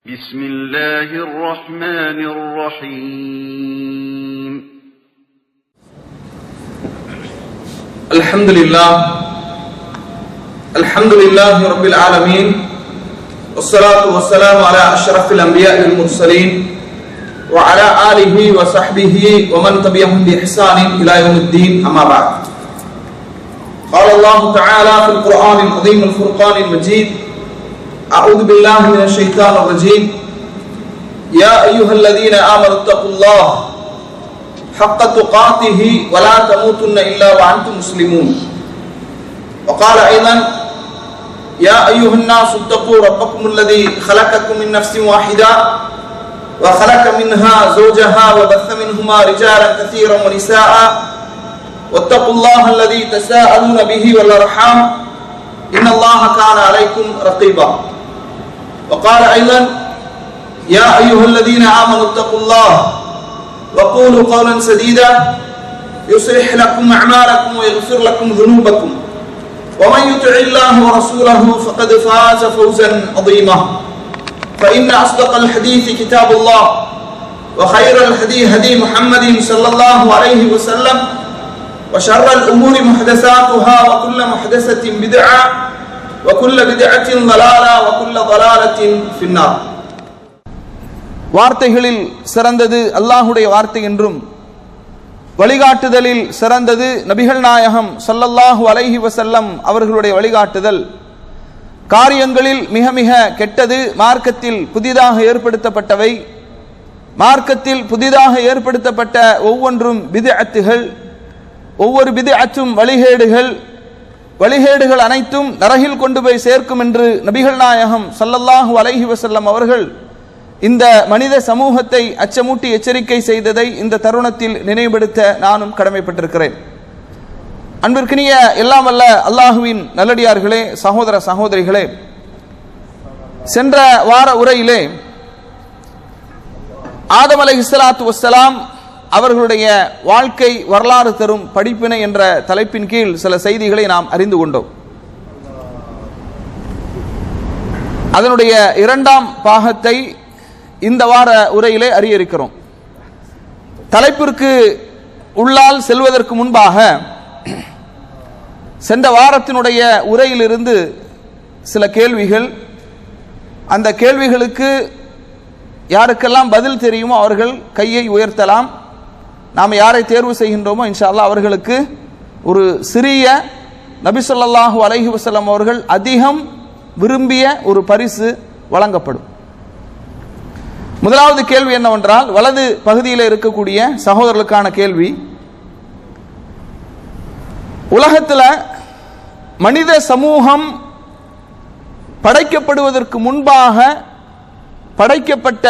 بسم الله الرحمن الرحيم الحمد لله رب العالمين والصلاة والسلام على أشرف الأنبياء والمرسلين وعلى آله وصحبه ومن تبعهم بإحسان إلى يوم الدين أما بعد. قال الله تعالى في القرآن العظيم الفرقان المجيد: أعوذ بالله من الشيطان الرجيم. يا أيها الذين آمنوا اتقوا الله حق تقاته ولا تموتن إلا وأنتم مسلمون. وقال أيضا: يا أيها الناس اتقوا ربكم الذي خلقكم من نفس واحدة وخلق منها زوجها وبث منهما رجالا كثيرا ونساء واتقوا الله الذي تساءلون به والأرحام إن الله كان عليكم رقيبا. وقال أيضا: يا أيها الذين آمنوا اتقوا الله وقولوا قولا سديدا يصلح لكم أعمالكم ويغفر لكم ذنوبكم ومن يطع الله ورسوله فقد فاز فوزا عظيما. فإن أصدق الحديث كتاب الله وخير الهدي هدي محمد صلى الله عليه وسلم وشر الأمور محدثاتها وكل محدثة بدعة وكل بدعة ضلالة وكل ضلالة في النار. வார்த்தைகளில் சிறந்தது அல்லாஹ்வுடைய வார்த்தை என்றும் வழிகாட்டுதலில் சிறந்தது நபிகள் நாயகம் ஸல்லல்லாஹு அலைஹி வஸல்லம் அவர்களுடைய வழிகாட்டுதல். காரியங்களில் மிக மிக கெட்டது மார்க்கத்தில் புதிதாக ஏற்படுத்தப்பட்டவை. மார்க்கத்தில் புதிதாக ஏற்படுத்தப்பட்ட ஒவ்வொன்றும் பித்அத்துகள், ஒவ்வொரு பித்அத்தும் வழிகேடுகள் அனைத்தும் நரகில் கொண்டு போய் சேர்க்கும் என்று நபிகள் நாயகம் ஸல்லல்லாஹு அலைஹி வஸல்லம் அவர்கள் இந்த மனித சமூகத்தை அச்சமூட்டி எச்சரிக்கை செய்ததை இந்த தருணத்தில் நினைவுபடுத்த நானும் கடமைப்பட்டிருக்கிறேன். அன்பிற்கினிய எல்லாம் வல்ல அல்லாஹுவின் நல்லடியார்களே, சகோதர சகோதரிகளே, சென்ற வார உரையிலே ஆதம் அலைஹிஸ்ஸலாத்து வஸ்ஸலாம் அவர்களுடைய வாழ்க்கை வரலாறு தரும் படிப்பினை என்ற தலைப்பின் கீழ் சில செய்திகளை நாம் அறிந்து கொண்டோம். அதனுடைய இரண்டாம் பாகத்தை இந்த வார உரையிலே அறிய இருக்கிறோம். தலைப்பிற்கு உள்ளால் செல்வதற்கு முன்பாக சென்ற வாரத்தினுடைய உரையிலிருந்து சில கேள்விகள், அந்த கேள்விகளுக்கு யாருக்கெல்லாம் பதில் தெரியுமோ அவர்கள் கையை உயர்த்தலாம். நாம் யாரை தேர்வு செய்கின்றோமோ இன்ஷா அல்லாஹ் அவர்களுக்கு ஒரு சிறிய நபி ஸல்லல்லாஹு அலைஹி வஸல்லம் அவர்கள் அதிகம் விரும்பிய ஒரு பரிசு வழங்கப்படும். முதலாவது கேள்வி என்னவென்றால், வலது பகுதியில் இருக்கக்கூடிய சகோதரர்களுக்கான கேள்வி: உலகத்தில் மனித சமூகம் படைக்கப்படுவதற்கு முன்பாக படைக்கப்பட்ட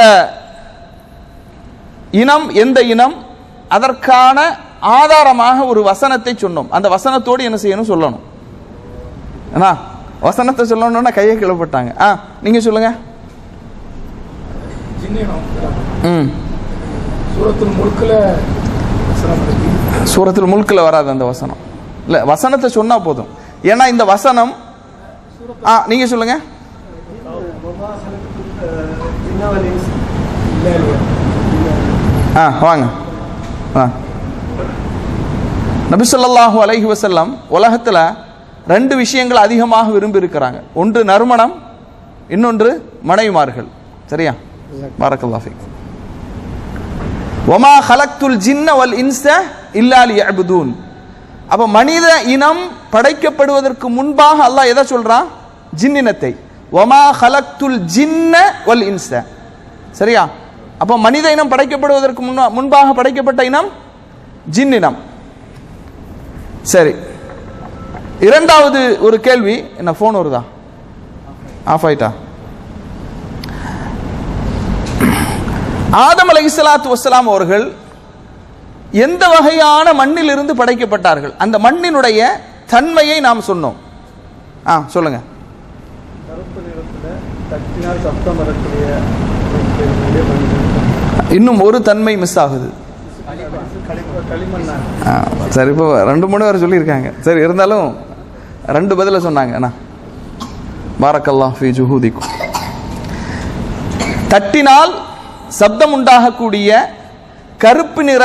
இனம் எந்த இனம்? அதற்கான ஆதாரமாக ஒரு வசனத்தை சொன்னோம். அந்த வசனத்தோடு என்ன செய்யணும் சொல்லணும். வசனத்தை சொல்லணும்னா கையை கிளப்பட்டாங்க. நீங்க சொல்லுங்க. சூரத்துல் முல்க்ல வராது அந்த வசனம். இல்ல, வசனத்தை சொன்னா போதும். ஏன்னா இந்த வசனம் நீங்க சொல்லுங்க. வாங்க. நபி ஸல்லல்லாஹு அலைஹி வஸல்லம் உலகத்துல ரெண்டு விஷயங்கள் அதிகமாக விரும்பி இருக்கிறாங்க. ஒன்று நறுமணம், இன்னொன்று மனைவிமார்கள். சரியா? பாரக்கல்லாஹு ஃபீக். வமா ஹலக்துல் ஜின்ன வல் இன்ஸ இல்லா லியஅ்புதூன். அப்ப மனித இனம் படைக்கப்படுவதற்கு முன்பாக அல்லாஹ் எதை சொல்றான்? ஜின்னினத்தை. வமா ஹலக்துல் ஜின்ன வல் இன்ஸ. சரியா? அப்ப மனித இனம் படைக்கப்படுவதற்கு முன்பாக படைக்கப்பட்ட இனம் ஜின்னினம். சரி, இரண்டாவது ஒரு கேள்வி. என்ன போன் வருதா? ஆஃப் ஆயிட்டா? ஆதம் அலைஹிஸ்ஸலாத்து வஸ்ஸலாம் அவர்கள் எந்த வகையான மண்ணில் இருந்து படைக்கப்பட்டார்கள்? அந்த மண்ணினுடைய தன்மையை நாம் சொன்னோம். சொல்லுங்க. இன்னும் ஒரு தன்மை மிஸ் ஆகுது. சரி, இப்போ 2-3 பேர் சொல்லியிருக்காங்க. சரி, இருந்தாலும் 2 பதில சொன்னாங்க. பாரக்கல்லாஹு ஃபீ ஜுஹூதிக்கும். தட்டினால் சப்தம் உண்டாகக்கூடிய கருப்பு நிற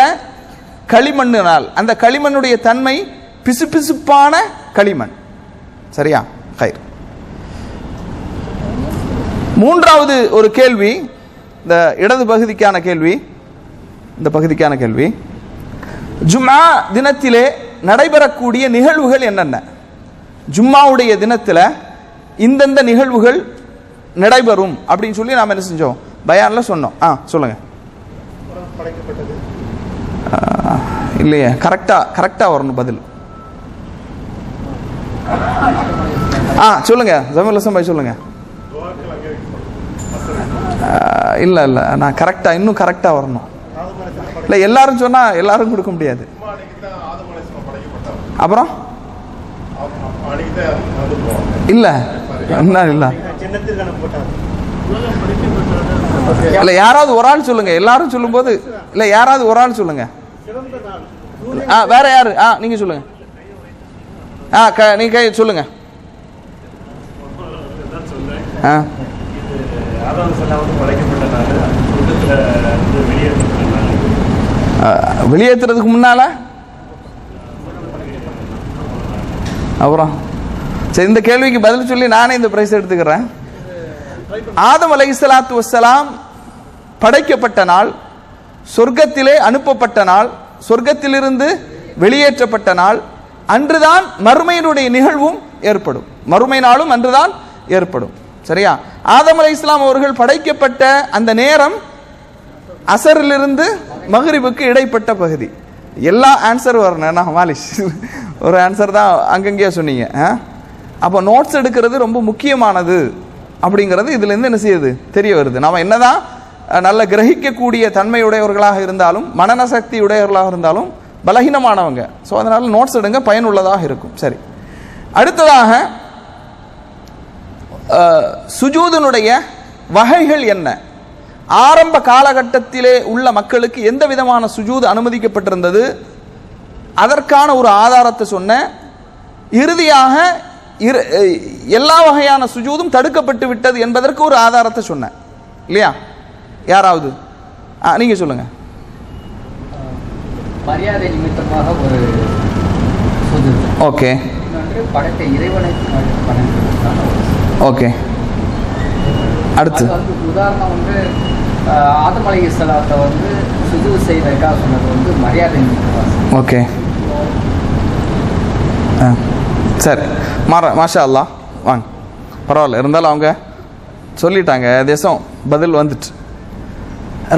களிமண்ணினால், அந்த களிமண்ணுடைய தன்மை பிசுபிசுப்பான களிமண். சரியா? ஹைர். மூன்றாவது ஒரு கேள்வி, இந்த இடது பகுதிக்கான கேள்வி. இந்த பகுதிக்கான கேள்வி, ஜும்ஆ தினத்திலே நடைபெறக்கூடிய நிகழ்வுகள் என்னென்ன? ஜும்மாவுடைய தினத்தில் இந்தந்த நிகழ்வுகள் நடைபெறும் அப்படின்னு சொல்லி நாம் என்ன செஞ்சோம்? பயான்ல சொன்னோம். சொல்லுங்க. இல்லையே, கரெக்டா வரணும் பதில். சொல்லுங்க ஜமீல் ஹசன் பாய், சொல்லுங்க. இல்ல நான் கரெக்டா, இன்னும் கரெக்டா வரணும். இல்ல எல்லாரும் சொன்னா எல்லாரும் கொடுக்க முடியாது. அப்புறம் இல்ல இல்ல யாராவது ஒரு ஆள் சொல்லுங்க. எல்லாரும் சொல்லும் போது இல்ல யாராவது ஒரு ஆள் சொல்லுங்க. வேற யாரு? நீங்க சொல்லுங்க. நீங்க சொல்லுங்க. வெளியேற்றுறதுக்கு முன்னால அப்புறம் சரி, இந்த கேள்விக்கு பதில் சொல்லி நானே இந்த பிரைஸ் எடுத்துக்கிறேன். ஆதம் அலைஹிஸ்ஸலாத்து வஸ்ஸலாம் படைக்கப்பட்ட நாள், சொர்க்கத்திலே அனுப்பப்பட்ட நாள், சொர்க்கத்திலிருந்து வெளியேற்றப்பட்ட நாள், அன்றுதான் மறுமையினுடைய நிகழ்வும் ஏற்படும். மறுமை நாளும் அன்றுதான் ஏற்படும். சரியா? ஆதம் அலைஹிஸ்ஸலாம் அவர்கள் படைக்கப்பட்ட அந்த நேரம் அசரிலிருந்து மக்ரிபுக்கு இடைப்பட்ட பகுதி. எல்லா ஆன்சர் வரணும். மாலிஷ் ஒரு ஆன்சர் தான் அங்கங்கேயே சொன்னீங்க. அப்போ நோட்ஸ் எடுக்கிறது ரொம்ப முக்கியமானது அப்படிங்கிறது இதுல இருந்து என்ன செய்யுது தெரிய வருது. நாம என்னதான் நல்ல கிரகிக்கக்கூடிய தன்மையுடையவர்களாக இருந்தாலும், மனன சக்தி உடையவர்களாக இருந்தாலும் பலகீனமானவங்க. ஸோ அதனால நோட்ஸ் எடுங்க, பயனுள்ளதாக இருக்கும். சரி, அடுத்ததாக சுஜூதினுடைய வகைகள் என்ன? ஆரம்ப காலகட்டத்திலே உள்ள மக்களுக்கு எந்த விதமான சுஜூது அனுமதிக்கப்பட்டிருந்தது, அதற்கான ஒரு ஆதாரத்தை சொன்ன. இறுதியாக எல்லா வகையான சுஜூதும் தடுக்கப்பட்டு விட்டது என்பதற்கு ஒரு ஆதாரத்தை சொன்ன. இல்லையா? யாராவது நீங்க சொல்லுங்க. மரியாதை நிமித்தமாக ஒரு சுஜூத். ஓகே. படைத்த இறைவனை ஓகே. அடுத்து உதாரணம் ஆதம் அலைஹிஸ்ஸலாத்தை சுஜூத் செய்வதற்காக சொன்னது மரியாதை நிமித்தமாக. ஓகே. சரி, மாஷா அல்லாஹ், வாங்க. பரவாயில்ல, இருந்தாலும் அவங்க சொல்லிட்டாங்க, தேசம் பதில் வந்துட்டு.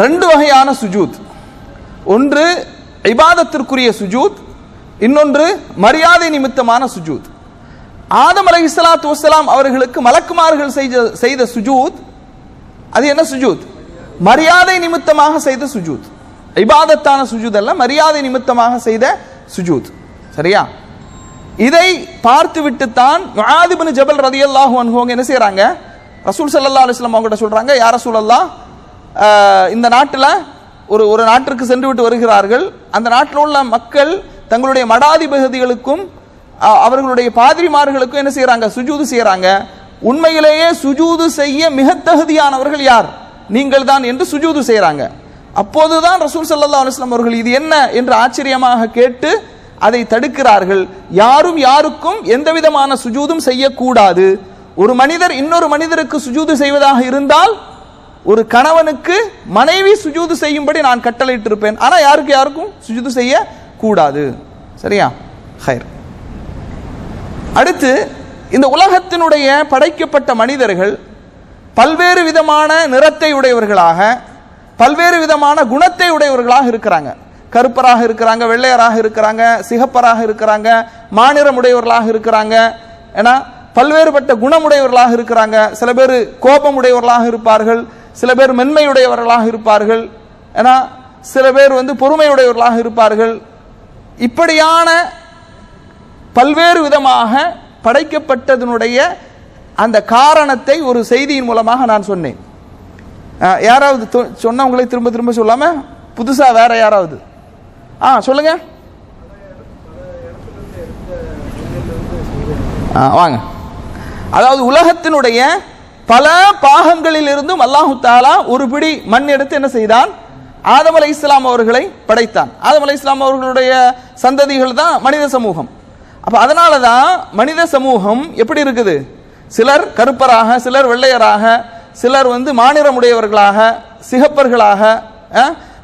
ரெண்டு வகையான சுஜூத், ஒன்று இபாதத்திற்குரிய சுஜூத், இன்னொன்று மரியாதை நிமித்தமான சுஜூத். ஆதம் அலைஹிஸ்ஸலாத்து வஸ்ஸலாம் அவர்களுக்கு மலக்குமார்கள் செய்த சுஜூத், அது என்ன சுஜூத்? மரியாதை நிமித்தமாக செய்த சுஜூத். இபாதத்தான சுஜூத் அல்ல, மரியாதை நிமித்தமாக செய்த சுஜூத். சரியா? இதை பார்த்துவிட்டு தான் முஆத் இப்னு ஜபல் ரலியல்லாஹு அன்ஹு என்ன செய்றாங்க? ரசூல் ஸல்லல்லாஹு அலைஹி வஸல்லம் அவங்ககிட்ட சொல்றாங்க, யா ரசூலல்லாஹ், இந்த நாட்டில் ஒரு நாட்டிற்கு சென்று விட்டு வருகிறார்கள். அந்த நாட்டில் உள்ள மக்கள் தங்களுடைய மடாதிபதிகளுக்கும் அவர்களுடைய பாதிரிமார்களுக்கும் என்ன செய்யறாங்க? சுஜூது செய்யறாங்க. உண்மையிலேயே சுஜூது செய்ய மிக தகுதியானவர்கள் யார்? நீங்கள் தான் என்று சுஜூது செய்யறாங்க. அப்போதுதான் ரசூல் ஸல்லல்லாஹு அலைஹி வஸல்லம் அவர்கள் இது என்ன என்று ஆச்சரியமாக கேட்டு அதை தடுக்கிறார்கள். யாரும் யாருக்கும் எந்த விதமான சுஜூதும் செய்யக்கூடாது. ஒரு மனிதர் இன்னொரு மனிதருக்கு சுஜூது செய்வதாக இருந்தால் ஒரு கணவனுக்கு மனைவி சுஜூது செய்யும்படி நான் கட்டளையிட்டிருப்பேன். ஆனா யாருக்கும் சுஜூது செய்ய கூடாது. சரியா? ஹைர். அடுத்து, இந்த உலகத்தினுடைய படைக்கப்பட்ட மனிதர்கள் பல்வேறு விதமான நிறத்தை உடையவர்களாக, பல்வேறு விதமான குணத்தை உடையவர்களாக இருக்கிறாங்க. கருப்பராக இருக்கிறாங்க, வெள்ளையராக இருக்கிறாங்க, சிகப்பராக இருக்கிறாங்க, மாநிறம் உடையவர்களாக இருக்கிறாங்க. ஏன்னா பல்வேறுபட்ட குணமுடையவர்களாக இருக்கிறாங்க. சில பேர் கோபம் உடையவர்களாக இருப்பார்கள், சில பேர் மென்மையுடையவர்களாக இருப்பார்கள், ஏன்னா சில பேர் பொறுமையுடையவர்களாக இருப்பார்கள். இப்படியான பல்வேறு விதமாக படைக்கப்பட்டதனுடைய அந்த காரணத்தை ஒரு செய்தியின் மூலமாக நான் சொன்னேன். யாராவது சொன்னவங்களை திரும்ப திரும்ப சொல்லாம புதுசா வேற யாராவது சொல்லுங்க. வாங்க. அதாவது உலகத்தினுடைய பல பாகங்களில் இருந்தும் அல்லாஹு தாலா ஒரு பிடி மண் எடுத்து என்ன செய்தான்? ஆதம் அலைஹிஸ்ஸலாம் அவர்களை படைத்தான். ஆதம் அலைஹிஸ்ஸலாம் அவர்களுடைய சந்ததிகள் தான் மனித சமூகம். அப்ப அதனால தான் மனித சமூகம் எப்படி இருக்குது? சிலர் கருப்பராக, சிலர் வெள்ளையராக, சிலர் மாநிறமுடையவர்களாக, சிகப்பர்களாக,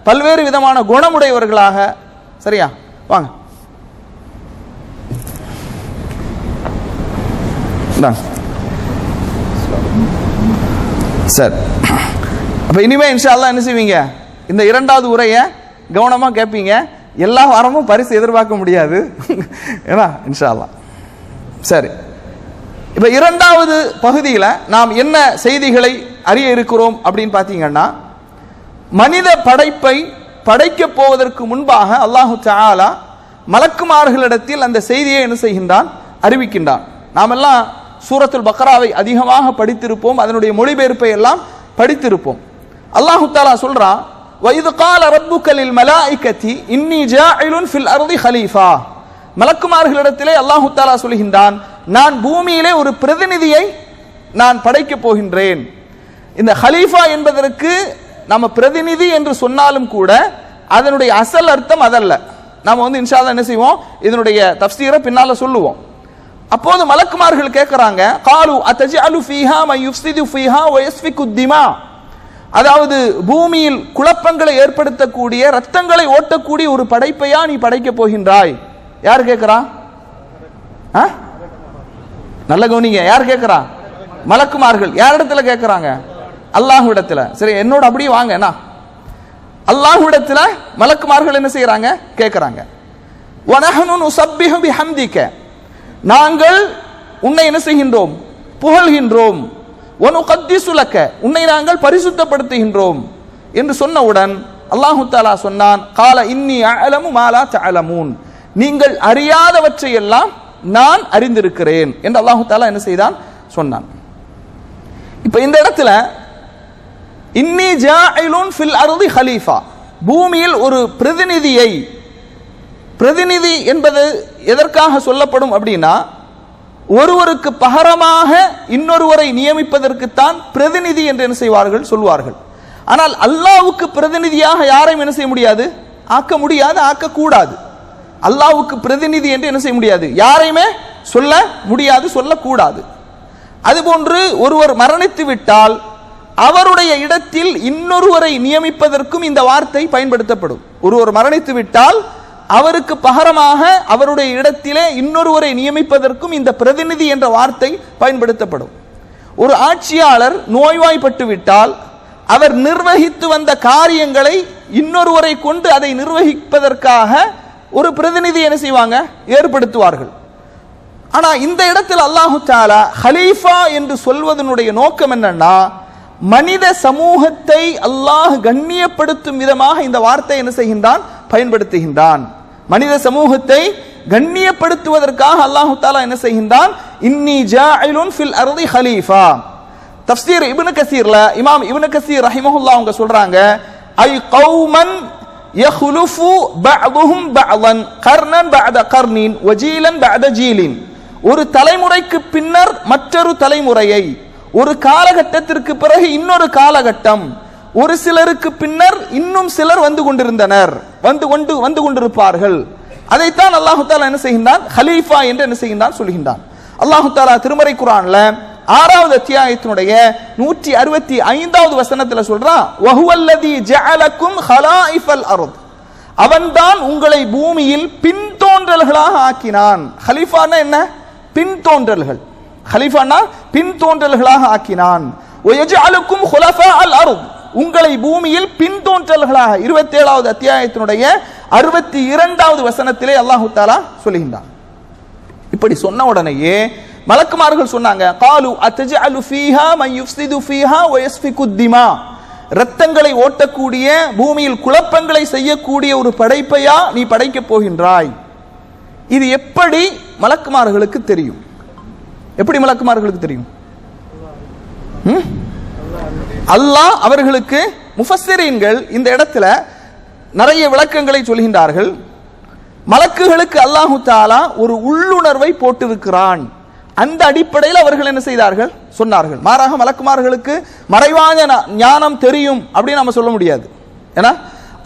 பல்வேறு விதமான குணமுடையவர்களாக. சரியா? வாங்க சார். அப்ப இனிமே இன்ஷா அல்லாஹ் என்ன செய்வீங்க? இந்த இரண்டாவது உரையை கவனமா கேட்பீங்க. எல்லா வாரமும் பரிசு எதிர்பார்க்க முடியாது. ஏன்னா இன்ஷா அல்லாஹ். சரி, இப்ப இரண்டாவது பகுதியில் நாம் என்ன செய்திகளை அறிய இருக்கிறோம் அப்படின்னு பார்த்தீங்கன்னா, மனித படைப்பை படைக்க போவதற்கு முன்பாக அல்லாஹு தஆலா மலக்குமார்களிடத்தில் அந்த செய்தியை என்ன செய்கின்றான்? அறிவிக்கின்றான். நாம் எல்லாம் சூரத்துல் பக்ராவை அதிகமாக படித்திருப்போம், அதனுடைய மொழிபெயர்ப்பை எல்லாம் படித்திருப்போம். அல்லாஹு தஆலா சொல்றான், வஇது கால ரப்புக லில் மலாயிகதி இன்னி ஜாஇலுன் ஃபில் அர்தி ஹலீஃபா. மலக்குமார்களிடத்திலே அல்லாஹு தஆலா சொல்கின்றான், நான் பூமியிலே ஒரு பிரதிநிதியை நான் படைக்க போகின்றேன். இந்த ஹலீஃபா என்பதற்கு நம்ம பிரதிநிதி என்று சொன்னாலும் கூட அதனுடைய அசல் அர்த்தம் அதல்ல. நாம இன்ஷா அல்லாஹ் என்ன செய்வோம்? இதனுடைய தஃப்சீரை பின்னால சொல்லுவோம். அப்போது மலக்குமார்கள் கேட்கிறாங்க, காலு அத்தஜஅலு ஃபீஹா மன் யுஃப்ஸிது ஃபீஹா வ யஸ்ஃபிகு திமா. அதாவது பூமியில் குழப்பங்களை ஏற்படுத்தக்கூடிய, ரத்தங்களை ஓட்டக்கூடிய ஒரு படைப்பையா நீ படைக்க போகின்றாய்? யார் கேட்கிறா? நல்ல கவனிங்க, யார் கேட்கிறா? மலக்குமார்கள். யார் இடத்துல கேட்கிறாங்க? அல்லாஹ் இடத்துல. சரி, என்னோட அப்படியே வாங்க. அல்லாஹ் இடத்துல மலக்குமார்கள் என்ன செய்யறாங்க? கேட்கிறாங்க. வனஹனு நுஸப்பிஹு பிஹம்திக, நாங்கள் உன்னை என்ன செய்கின்றோம்? புகழ்கின்றோம். வனுகத்திஸு லக, உன்னை நாங்கள் பரிசுத்தப்படுத்துகின்றோம் என்று சொன்னவுடன் அல்லாஹு தஆலா சொன்னான், கால இன்னி அஅலமு மா லா தஅலமூன், நீங்கள் அறியாதவற்றை எல்லாம் நான் அறிந்திருக்கிறேன் என்று அல்லாஹு தஆலா என்ன செய்தான்? சொன்னான். இப்ப இந்த இடத்துல இன்னி ஜாஇலுன் ஃபில் அர்தி ஹலீஃபா, பூமியில் ஒரு பிரதிநிதியை, பிரதிநிதி என்பது எதற்காக சொல்லப்படும் அப்படின்னா, ஒருவருக்கு பகரமாக இன்னொருவரை நியமிப்பதற்குத்தான் பிரதிநிதி என்று என்ன செய்வார்கள்? சொல்வார்கள். ஆனால் அல்லாஹ்வுக்கு பிரதிநிதியாக யாரையும் என்ன செய்ய முடியாது? ஆக்க முடியாது, ஆக்கக்கூடாது. அல்லாஹ்வுக்கு பிரதிநிதி என்று என்ன செய்ய முடியாது? யாரையுமே சொல்ல முடியாது, சொல்லக்கூடாது. அதுபோன்று ஒருவர் மரணித்து விட்டால் அவருடைய இடத்தில் இன்னொருவரை நியமிப்பதற்கும் இந்த வார்த்தை பயன்படுத்தப்படும். ஒருவர் மரணித்து விட்டால் அவருக்கு பகரமாக அவருடைய இடத்திலே இன்னொருவரை நியமிப்பதற்கும் இந்த பிரதிநிதி என்ற வார்த்தை பயன்படுத்தப்படும். ஒரு ஆட்சியாளர் நோய்வாய்ப்பட்டு விட்டால் அவர் நிர்வகித்து வந்த காரியங்களை இன்னொருவரை கொண்டு அதை நிர்வகிப்பதற்காக ஒரு பிரதிநிதி என்ன செய்வாங்க? ஏற்படுத்துவார்கள். ஆனா இந்த இடத்தில் அல்லாஹு தஆலா ஹலீஃபா என்று சொல்வதனுடைய நோக்கம் என்னன்னா, மனித சமூகத்தை அல்லாஹ் கண்ணியப்படுத்தும் விதமாக இந்த வார்த்தை என்ன செய்கின்றான்? பயன்படுத்துகின்றான். மனித சமூகத்தை கண்ணியப்படுத்துவதற்காக அல்லாஹு தஆலா என்ன செய்கின்றான்? இன்னி ஜாஇலுன் ஃபில் அர்தி ஹலீஃபா. தஃப்சீர் இப்னு கஸீர்ல இமாம் இப்னு கஸீர் ரஹிமஹுல்லாஹ் அவங்க சொல்றாங்க, ஐ கௌமன் யஹ்லுஃபு பஅதுஹும் பஅதன் கர்னன் பஅத கர்னின் வஜீலன் பஅத ஜீலின். ஒரு தலைமுறைக்கு பின்னர் மற்றொரு தலைமுறையை, ஒரு காலகட்டத்திற்கு பிறகு இன்னொரு காலகட்டம், ஒரு சிலருக்கு பின்னர் இன்னும் சிலர் வந்து கொண்டிருந்தனர், வந்து கொண்டிருப்பார்கள். அதைத்தான் அல்லாஹு தஆலா என்ன செய்கின்றான்? ஹலீஃபா என்று என்ன செய்கின்றான்? சொல்கின்றான். அல்லாஹு தஆலா திருமறை குர்ஆன்ல 6வது அத்தியாயத்தினுடைய 165வது வசனத்துல சொல்றான், வஹுவல்லதி ஜஅலக்கும் ஹலாயிஃபல் அர்த், அவன்தான் உங்களை பூமியில் பின்தோன்றல்களாக ஆக்கினான். ஹலீஃபானா என்ன? பின்தோன்றல்கள். ஹலீஃபானா பின்தோன்றல்களாக ஆக்கினான். வயஜஅலுக்கும் ஹுலஃபாஅல் அர்த், உங்களை பூமியில் பின்தோன்றல்களாக 27வது அத்தியாயத்தினுடைய 62வது வசனத்திலே அல்லாஹு தஆலா சொல்கின்றான். இப்படி சொன்ன உடனேயே மலக்குமார்கள் சொன்னாங்க, காலு அத்தஜஅலு ஃபீஹா மன் யுஃப்ஸிது ஃபீஹா வ யஸ்ஃபிகு திமா, இரத்தங்களை ஓட்டக்கூடிய, பூமியில் குழப்பங்களை செய்யக்கூடிய ஒரு படைப்பையா நீ படைக்க போகின்றாய்? இது எப்படி மலக்குமார்களுக்கு தெரியும்? எப்படி மலக்குமார்களுக்கு தெரியும்? அல்லாஹ் அவர்களுக்கு, முஃபஸ்ஸிரீன்கள் இந்த இடத்துல நிறைய விளக்கங்களை சொல்கின்றார்கள். மலக்குகளுக்கு அல்லாஹு தஆலா ஒரு உள்ளுணர்வை போட்டிருக்கிறான். அந்த அடிப்படையில் அவர்கள் என்ன செய்தார்கள்? சொன்னார்கள். மாறாக மலக்குமார்களுக்கு மறைவான ஞானம் தெரியும் அப்படின்னு நம்ம சொல்ல முடியாது. ஏன்னா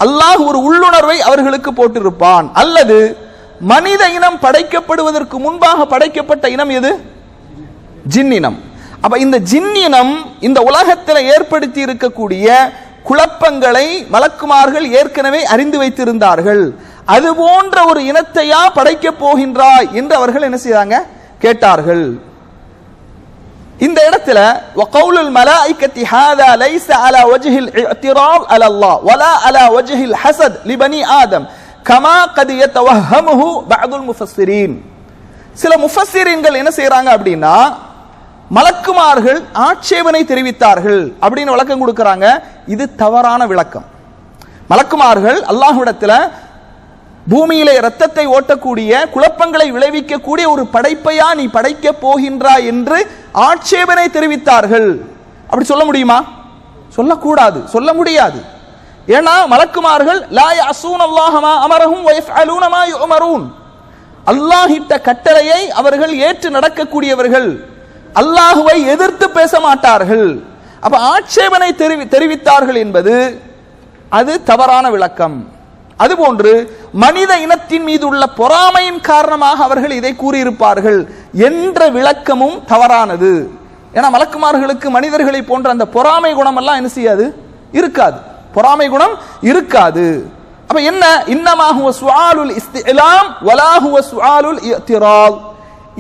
அல்லாஹ் ஒரு உள்ளுணர்வை அவர்களுக்கு போட்டிருப்பான். அல்லது மனித இனம் படைக்கப்படுவதற்கு முன்பாக படைக்கப்பட்ட இனம் எது? ஜின் இனம். அப்ப இந்த ஜின் இனம் இந்த உலகத்தில் ஏற்படுத்தி இருக்கக்கூடிய குழப்பங்களை மலக்குமார்கள் ஏற்கனவே அறிந்து வைத்திருந்தார்கள். அது போன்ற ஒரு இனத்தையா படைக்க போகின்றாய் என்று அவர்கள் என்ன செய்தாங்க? கேட்டார்கள். இந்த இடத்துல வகவுலுல் மலாயிகத்தி ஹாதா லைஸ அலா வஜ்ஹில் இஅ்திராப் அலா அல்லாஹ் வலா அலா வஜ்ஹில் ஹஸத் லிபனி ஆதம் கமா கத் யதவஹமுஹு பஅதுல் முஃபஸ்ஸிரீன். சில முஃபஸ்ஸிரீன்கள் என்ன செய்றாங்க அப்படின்னா, மலக்குமார்கள் ஆட்சேபனை தெரிவித்தார்கள் அப்படின்னு விளக்கம் கொடுக்கறாங்க. இது தவறான விளக்கம். மலக்குமார்கள் அல்லாஹ்விடத்தில் பூமியிலே ரத்தத்தை ஓட்டக்கூடிய குழப்பங்களை விளைவிக்கக்கூடிய ஒரு படைப்பையா நீ படைக்க போகின்றாய் என்று ஆட்சேபனை தெரிவித்தார்கள். அப்படி சொல்ல முடியுமா? சொல்லக்கூடாது, சொல்ல முடியாது. ஏன்னா மலக்குமார்கள் லா யஸூனல்லாஹ மா அமரஹும் வ யஃஅலூன மா யுஅமரூன். அல்லாஹ்விட்ட கட்டளையை அவர்கள் ஏற்று நடக்கக்கூடியவர்கள், அல்லாஹுவை எதிர்த்து பேச மாட்டார்கள். அப்ப ஆட்சேபனை தெரிவித்தார்கள் என்பது அது தவறான விளக்கம். அதுபோன்று மனித இனத்தின் மீது உள்ள பொறாமையின் காரணமாக அவர்கள் இதை கூறியிருப்பார்கள் என்ற விளக்கமும் தவறானது. ஏன்னா மலக்குமார்களுக்கு மனிதர்களை போன்ற அந்த பொறாமை குணம் எல்லாம் என்ன செய்யாது? இருக்காது. பொறாமை குணம் இருக்காது. அப்ப என்ன? இன்னமா ஹுவ சுஆலுல் இஸ்திலாம் வலா ஹுவ சுஆலுல் இஅ்திரால்.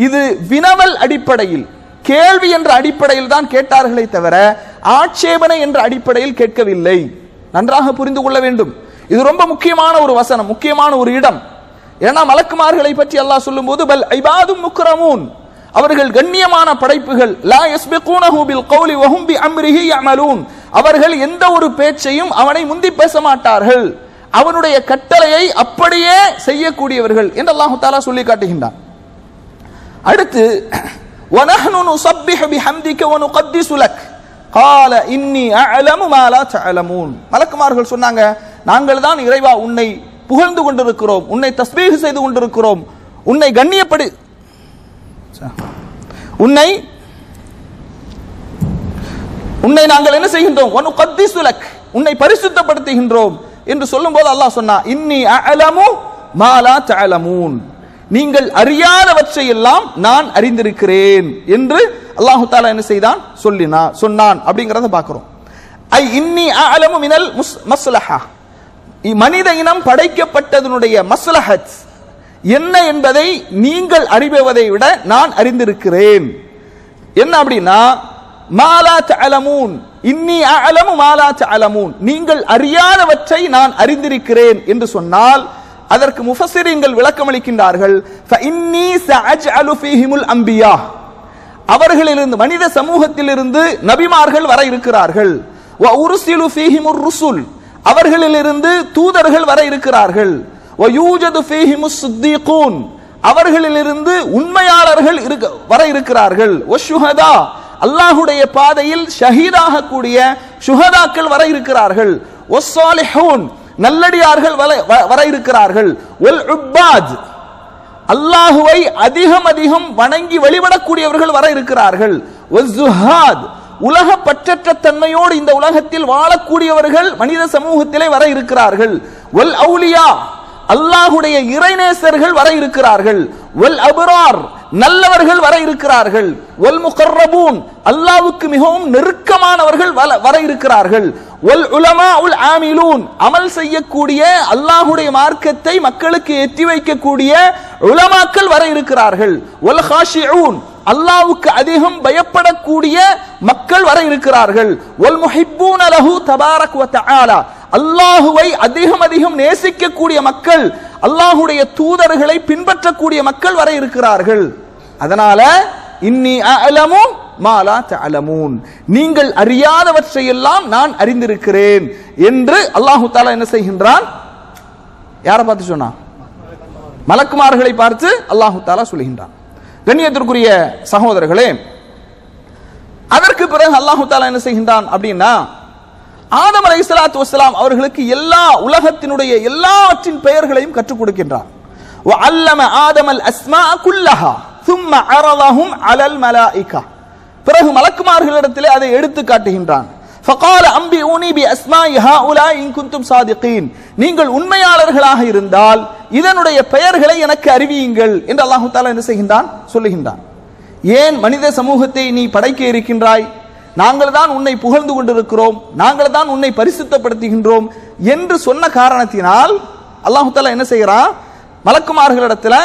இது வினவல் அடிப்படையில், கேள்வி என்ற அடிப்படையில் தான் கேட்டார்களே தவிர ஆட்சேபனை என்ற அடிப்படையில் கேட்கவில்லை. நன்றாக புரிந்து கொள்ள வேண்டும். இது ரொம்ப முக்கியமான ஒரு வசனம், முக்கியமான ஒரு இடம். ஏன்னா மலக்குமார்களை பற்றி அல்லாஹ் சொல்லும்போது பல் இபாதும் முக்ரமூன், அவர்கள் கண்ணியமான படைப்புகள், லா யஸ்பிகூனஹு பில் கௌலி வ ஹும் பி அம்ரிஹி யஅமலூன், அவர்கள் எந்த ஒரு பேச்சையும் அவனை முந்தி பேச மாட்டார்கள், அவனுடைய கட்டளையை அப்படியே செய்யக்கூடியவர்கள் என்று அல்லாஹ் தஆலா சொல்லி காட்டுகின்றான். அடுத்து وَنَحْنُ نُسَبِّحُ بِحَمْدِكَ وَنُقَدِّسُ لَكَ قَالَ إِنِّي أَعْلَمُ مَا لَا تَعْلَمُونَ. மலக்குமார்கள் சொன்னாங்க, நாங்கள் தான் இறைவா உன்னை புகழ்ந்து கொண்டிருக்கிறோம், உன்னை தஸ்பீஹ் செய்து கொண்டிருக்கிறோம், உன்னை கண்ணியப்படி உன்னை நாங்கள் என்ன செய்கின்றோம்? وَنُقَدِّسُ لَكَ, உன்னை பரிசுத்தப்படுத்துகின்றோம் என்று சொல்லும்போது அல்லாஹ் சொன்னா, இன்னி அஅலமு மா லா தஅலமூன், நீங்கள் அறியாதவற்றை எல்லாம் நான் அறிந்திருக்கிறேன் என்று அல்லாஹ் தஆலா என்ன செய்தான்? சொன்னான் அப்படிங்கறத பார்க்கிறோம். ஐ இன்னி அஅலமு மினல் மஸ்லஹா, மனித இனம் படைக்கப்பட்டதனுடைய மஸ்லஹத் என்ன என்பதை நீங்கள் அறிபவதை விட நான் அறிந்திருக்கிறேன். என்ன அப்படின்னா, மா லா தஅலமூன், இன்னி அஅலமு மா லா தஅலமூன், நீங்கள் அறியாதவற்றை நான் அறிந்திருக்கிறேன் என்று சொன்னால் அதற்கு முஃபஸ்ஸிரீன்கள் விளக்கம் அளிக்கின்றார்கள். ஃபஇன்னி சஅஜ்அலு ஃபீஹிமுல் அன்பியா, அவர்களிலிருந்து மனித சமூகத்திலிருந்து நபிமார்கள் வர இருக்கிறார்கள். வ உர்சிலு ஃபீஹிமுர் ருசுல், அவர்களிலிருந்து தூதர்கள் வர இருக்கிறார்கள். வ யூஜது ஃபீஹிமுஸ் ஸித்தீகூன், அவர்களிலிருந்து உண்மையாளர்கள் வர இருக்கிறார்கள். வ ஷுஹதா, அல்லாஹ்வுடைய பாதையில் ஷஹீதாக கூடிய ஷுஹதாக்கள் வர இருக்கிறார்கள். வ ஸாலிஹூன், நல்லடியார்கள் வர இருக்கிறார்கள். வல் உப்பாத், அல்லாஹுவை அதிகம் அதிகம் வணங்கி வழிபடக்கூடியவர்கள் வர இருக்கிறார்கள். வல் ஸுஹாத், உலக பற்றற்ற தன்மையோடு இந்த உலகத்தில் வாழக்கூடியவர்கள் மனித சமூகத்திலே வர இருக்கிறார்கள். வல் அவுலியா, அல்லாஹுடைய இறைநேசர்கள் வர இருக்கிறார்கள். வல் அப்ரார், நல்லவர்கள் வர இருக்கிறார்கள். வல் முகர்ரபூன், அல்லாஹ்வுக்கு மிகவும் நெருக்கமானவர்கள் வர இருக்கிறார்கள். வல் உலமாஉல் ஆமிலூன், அமல் செய்யக்கூடிய அல்லாஹ்வுடைய மார்க்கத்தை மக்களுக்கு எத்தி வைக்கக்கூடிய உலமாக்கள் வர இருக்கிறார்கள். வல் காஷிஊன், அல்லாஹ்வுக்கு அதிகம் பயப்படக்கூடிய மக்கள் வர இருக்கிறார்கள். வல் முஹிப்பூன லஹு தபாரக் வ தஆலா, அல்லாஹுவை அதிகம் அதிகம் நேசிக்கக்கூடிய மக்கள், அல்லாஹுடைய தூதர்களை பின்பற்றக்கூடிய மக்கள் வர இருக்கிறார்கள். அதனால இன்னி அஅலமு மா லா தஅலமூன், நீங்கள் அறியாதவற்றை எல்லாம் நான் அறிந்திருக்கிறேன் என்று அல்லாஹ் தஆலா என்ன செய்கின்றான்? யாரை பார்த்து சொன்னா? மலக்குமார்களை பார்த்து அல்லாஹ் தஆலா சொல்கின்றான். கண்ணியத்திற்குரிய சகோதரர்களே, அதற்கு பிறகு அல்லாஹ் தஆலா என்ன செய்கின்றான் அப்படின்னா, ஆதம் அலைஹிஸ்ஸலாத்து வஸ்ஸலாம் அவர்களுக்கு எல்லா உலகத்தினுடைய எல்லாவற்றின் பெயர்களையும் கற்றுக் கொடுக்கின்றார். வஅல்லம ஆதமல் அஸ்மா குல்லஹா ثم عرضهم على الملائكه, பிறகு மலக்குமார்களிடத்திலே அதை எடுத்து காட்டுகின்றான். ஃபகால அம்பிஊனி பி அஸ்மாஇ ஹாஉலாஇ இன் குன்தும் சாதிகீன், நீங்கள் உண்மையாளர்களாக இருந்தால் இதனுடைய பெயர்களை எனக்கு அறிவியுங்கள் என்று அல்லாஹ் தஆலா என்ன செய்கின்றான், சொல்லுகின்றான். ஏன் மனித சமூகத்தை நீ படைக்க இருக்கின்றாய், நாங்கள் தான் உன்னை புகழ்ந்து கொண்டிருக்கிறோம், நாங்கள் தான் உன்னை பரிசுத்தப்படுத்துகின்றோம் என்று சொன்ன காரணத்தினால் அல்லாஹ் தஆலா என்ன செய்கிறான், மலக்குமார்களிடத்தில்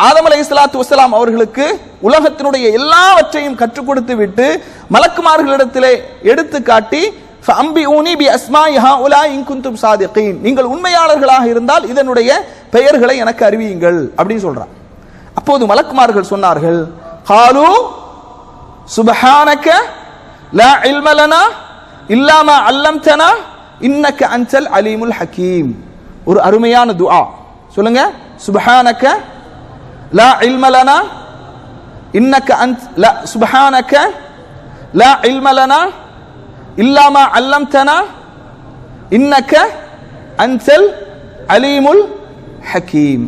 ஆதம் அலைஹிஸ்ஸலாத்து வஸ்ஸலாம் அவர்களுக்கு உலகத்தினுடைய எல்லாவற்றையும் கற்றுக் கொடுத்து விட்டு மலக்குமார்களிடத்திலே எடுத்து காட்டி ஃபஅம்பிஊனி பி அஸ்மாஇ ஹாஉலாஇ இன் குன்தும் சாதிகீன், நீங்கள் உண்மையாளர்களாக இருந்தால் இதனுடைய பெயர்களை எனக்கு அறிவியுங்கள் அப்படின்னு சொல்றான். அப்போது மலக்குமார்கள் சொன்னார்கள், காலு சுப்ஹானக லா இல்ம லனா இல்லா மா அல்லம்தனா இன்னக அன்தல் அலீமுல் ஹகீம். ஒரு அருமையான துஆ சொல்லுங்க. சுப்ஹானக லா இல்ம லனா இன்னக அன்த் லா சுப்ஹானக லா இல்ம லனா இல்லா மா அல்லம்தனா இன்னக அன்தல் அலீமுல் ஹகீம்.